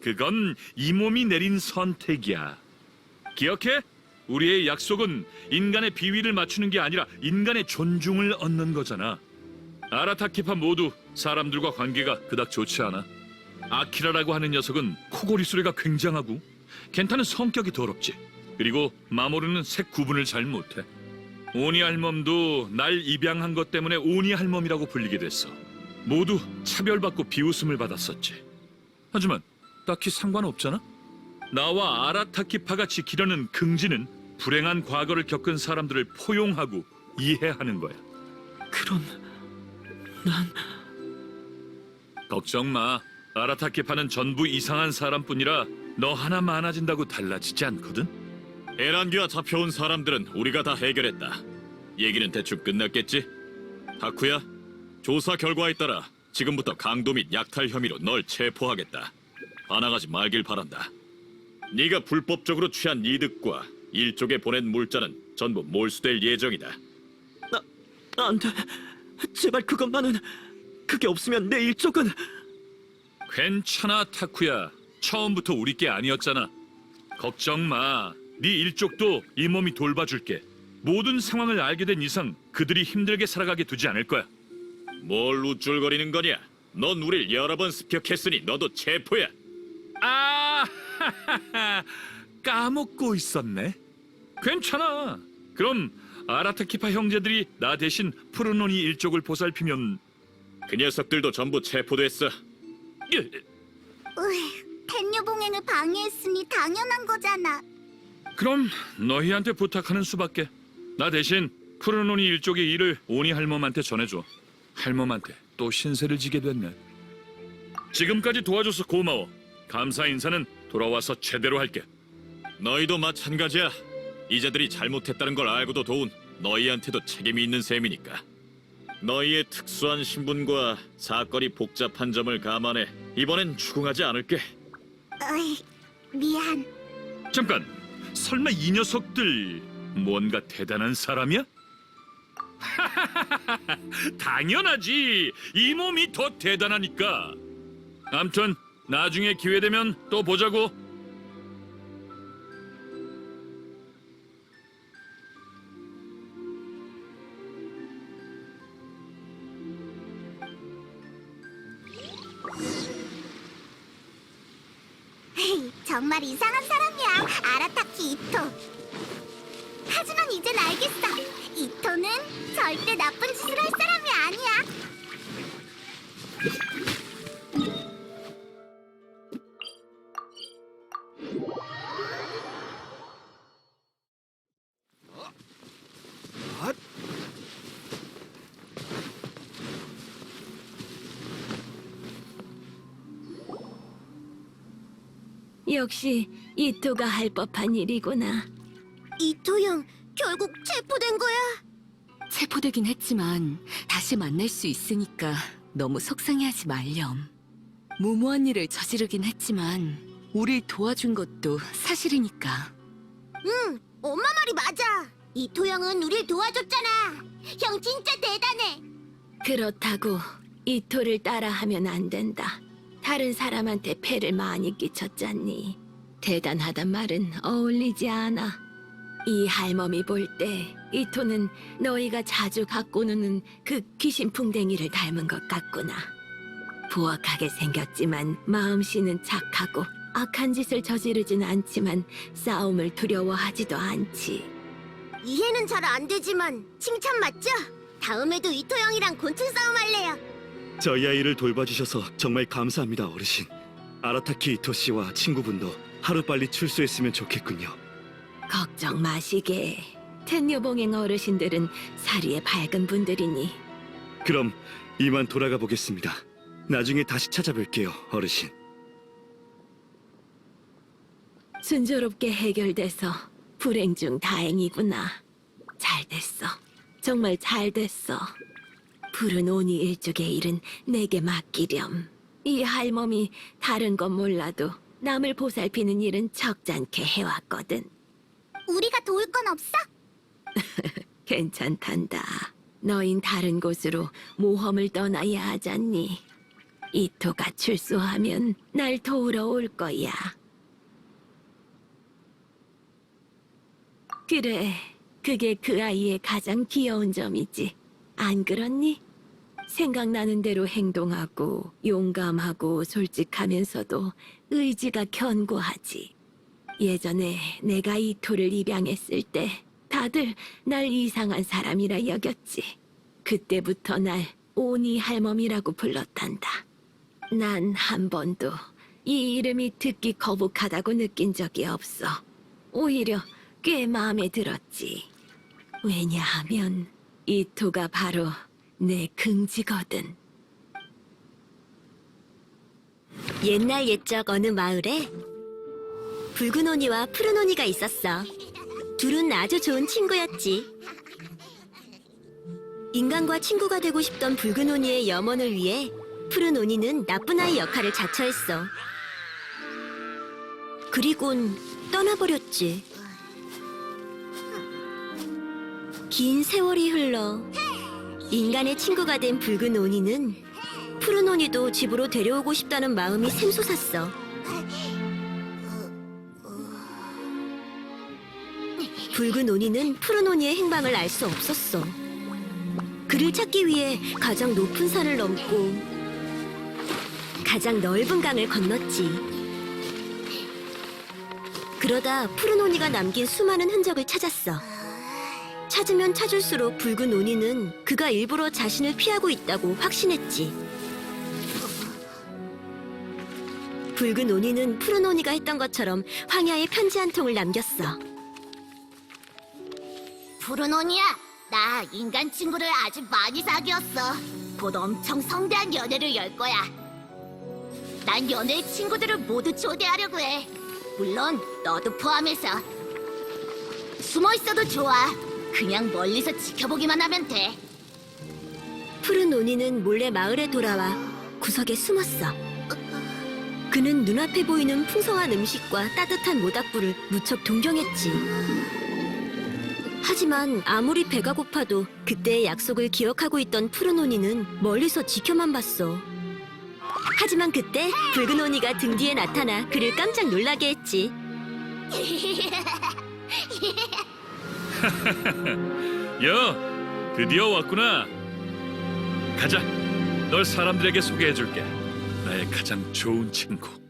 그건 이 몸이 내린 선택이야. 기억해? 우리의 약속은 인간의 비위를 맞추는 게 아니라 인간의 존중을 얻는 거잖아. 아라타키파 모두 사람들과 관계가 그닥 좋지 않아. 아키라라고 하는 녀석은 코골이 소리가 굉장하고 켄타는 성격이 더럽지. 그리고 마모루는 색 구분을 잘 못해. 오니 할멈도 날 입양한 것 때문에 오니 할멈이라고 불리게 됐어. 모두 차별받고 비웃음을 받았었지. 하지만 딱히 상관없잖아. 나와 아라타키파가 지키려는 긍지는 불행한 과거를 겪은 사람들을 포용하고 이해하는 거야. 그럼 난 걱정 마. 아라타키파는 전부 이상한 사람뿐이라 너 하나 많아진다고 달라지지 않거든. 에란디와 잡혀온 사람들은 우리가 다 해결했다. 얘기는 대충 끝났겠지? 타쿠야, 조사 결과에 따라 지금부터 강도 및 약탈 혐의로 널 체포하겠다. 반항하지 말길 바란다. 네가 불법적으로 취한 이득과 일족에 보낸 물자는 전부 몰수될 예정이다. 안 돼. 제발 그것만은. 그게 없으면 내 일족은. 괜찮아 타쿠야. 처음부터 우리 게 아니었잖아. 걱정 마. 네 일족도 이 몸이 돌봐줄게. 모든 상황을 알게 된 이상 그들이 힘들게 살아가게 두지 않을 거야. 뭘 우쭐거리는 거냐? 넌 우릴 여러 번 습격했으니 너도 체포야. 아, 까먹고 있었네. 괜찮아. 그럼 아라타키파 형제들이 나 대신 푸르노니 일족을 보살피면 그 녀석들도 전부 체포됐어. 텐류 봉행을 방해했으니 당연한 거잖아. 그럼 너희한테 부탁하는 수밖에. 나 대신 푸른 오니 일족의 일을 오니 할멈한테 전해줘. 할멈한테 또 신세를 지게 됐네. 지금까지 도와줘서 고마워. 감사 인사는 돌아와서 제대로 할게. 너희도 마찬가지야. 이자들이 잘못했다는 걸 알고도 도운 너희한테도 책임이 있는 셈이니까. 너희의 특수한 신분과 사건이 복잡한 점을 감안해 이번엔 추궁하지 않을게. 미안. 잠깐, 설마 이 녀석들 뭔가 대단한 사람이야? 당연하지. 이 몸이 더 대단하니까. 암튼 나중에 기회 되면 또 보자고. 정말 이상한 사람이야, 아라타키 이토. 하지만 이젠 알겠어. 이토는 절대 나쁜 짓을 할 사람이 아니야. 역시 이토가 할 법한 일이구나. 이토 형, 결국 체포된 거야? 체포되긴 했지만 다시 만날 수 있으니까 너무 속상해하지 말렴. 무모한 일을 저지르긴 했지만 우릴 도와준 것도 사실이니까. 응, 엄마 말이 맞아. 이토 형은 우릴 도와줬잖아. 형 진짜 대단해. 그렇다고 이토를 따라하면 안 된다. 다른 사람한테 폐를 많이 끼쳤잖니. 대단하단 말은 어울리지 않아. 이 할멈이 볼 때 이토는 너희가 자주 갖고 노는 그 귀신풍뎅이를 닮은 것 같구나. 부악하게 생겼지만 마음씨는 착하고 악한 짓을 저지르진 않지만 싸움을 두려워하지도 않지. 이해는 잘 안 되지만 칭찬 맞죠? 다음에도 이토 형이랑 곤충 싸움 할래요. 저희 아이를 돌봐주셔서 정말 감사합니다, 어르신. 아라타키 이토 씨와 친구분도 하루빨리 출소했으면 좋겠군요. 걱정 마시게. 텐녀봉행 어르신들은 사리에 밝은 분들이니. 그럼 이만 돌아가 보겠습니다. 나중에 다시 찾아뵐게요, 어르신. 순조롭게 해결돼서 불행 중 다행이구나. 잘 됐어. 정말 잘 됐어. 푸른 오니 일족의 일은 내게 맡기렴. 이 할멈이 다른 건 몰라도 남을 보살피는 일은 적잖게 해왔거든. 우리가 도울 건 없어? 괜찮단다. 너흰 다른 곳으로 모험을 떠나야 하잖니. 이토가 출소하면 날 도우러 올 거야. 그래, 그게 그 아이의 가장 귀여운 점이지. 안 그렇니? 생각나는 대로 행동하고 용감하고 솔직하면서도 의지가 견고하지. 예전에 내가 이토를 입양했을 때 다들 날 이상한 사람이라 여겼지. 그때부터 날 오니 할멈이라고 불렀단다. 난 한 번도 이 이름이 듣기 거북하다고 느낀 적이 없어. 오히려 꽤 마음에 들었지. 왜냐하면 이토가 바로 내 긍지거든. 옛날 옛적 어느 마을에 붉은 오니와 푸른 오니가 있었어. 둘은 아주 좋은 친구였지. 인간과 친구가 되고 싶던 붉은 오니의 염원을 위해 푸른 오니는 나쁜 아이 역할을 자처했어. 그리곤 떠나버렸지. 긴 세월이 흘러 인간의 친구가 된 붉은 오니는 푸른 오니도 집으로 데려오고 싶다는 마음이 샘솟았어. 붉은 오니는 푸른 오니의 행방을 알 수 없었어. 그를 찾기 위해 가장 높은 산을 넘고 가장 넓은 강을 건넜지. 그러다 푸른 오니가 남긴 수많은 흔적을 찾았어. 찾으면 찾을수록 붉은 오니는 그가 일부러 자신을 피하고 있다고 확신했지. 붉은 오니는 푸른 오니가 했던 것처럼 황야에 편지 한 통을 남겼어. 푸른 언니야, 나 인간 친구를 아주 많이 사귀었어. 곧 엄청 성대한 연애를 열 거야. 난 연애 친구들을 모두 초대하려고 해. 물론 너도 포함해서. 숨어 있어도 좋아. 그냥 멀리서 지켜보기만 하면 돼. 푸른 오니는 몰래 마을에 돌아와 구석에 숨었어. 그는 눈앞에 보이는 풍성한 음식과 따뜻한 모닥불을 무척 동경했지. 하지만 아무리 배가 고파도 그때의 약속을 기억하고 있던 푸른 오니는 멀리서 지켜만 봤어. 하지만 그때 붉은 오니가 등 뒤에 나타나 그를 깜짝 놀라게 했지. 야, 드디어 왔구나. 가자. 널 사람들에게 소개해줄게. 나의 가장 좋은 친구.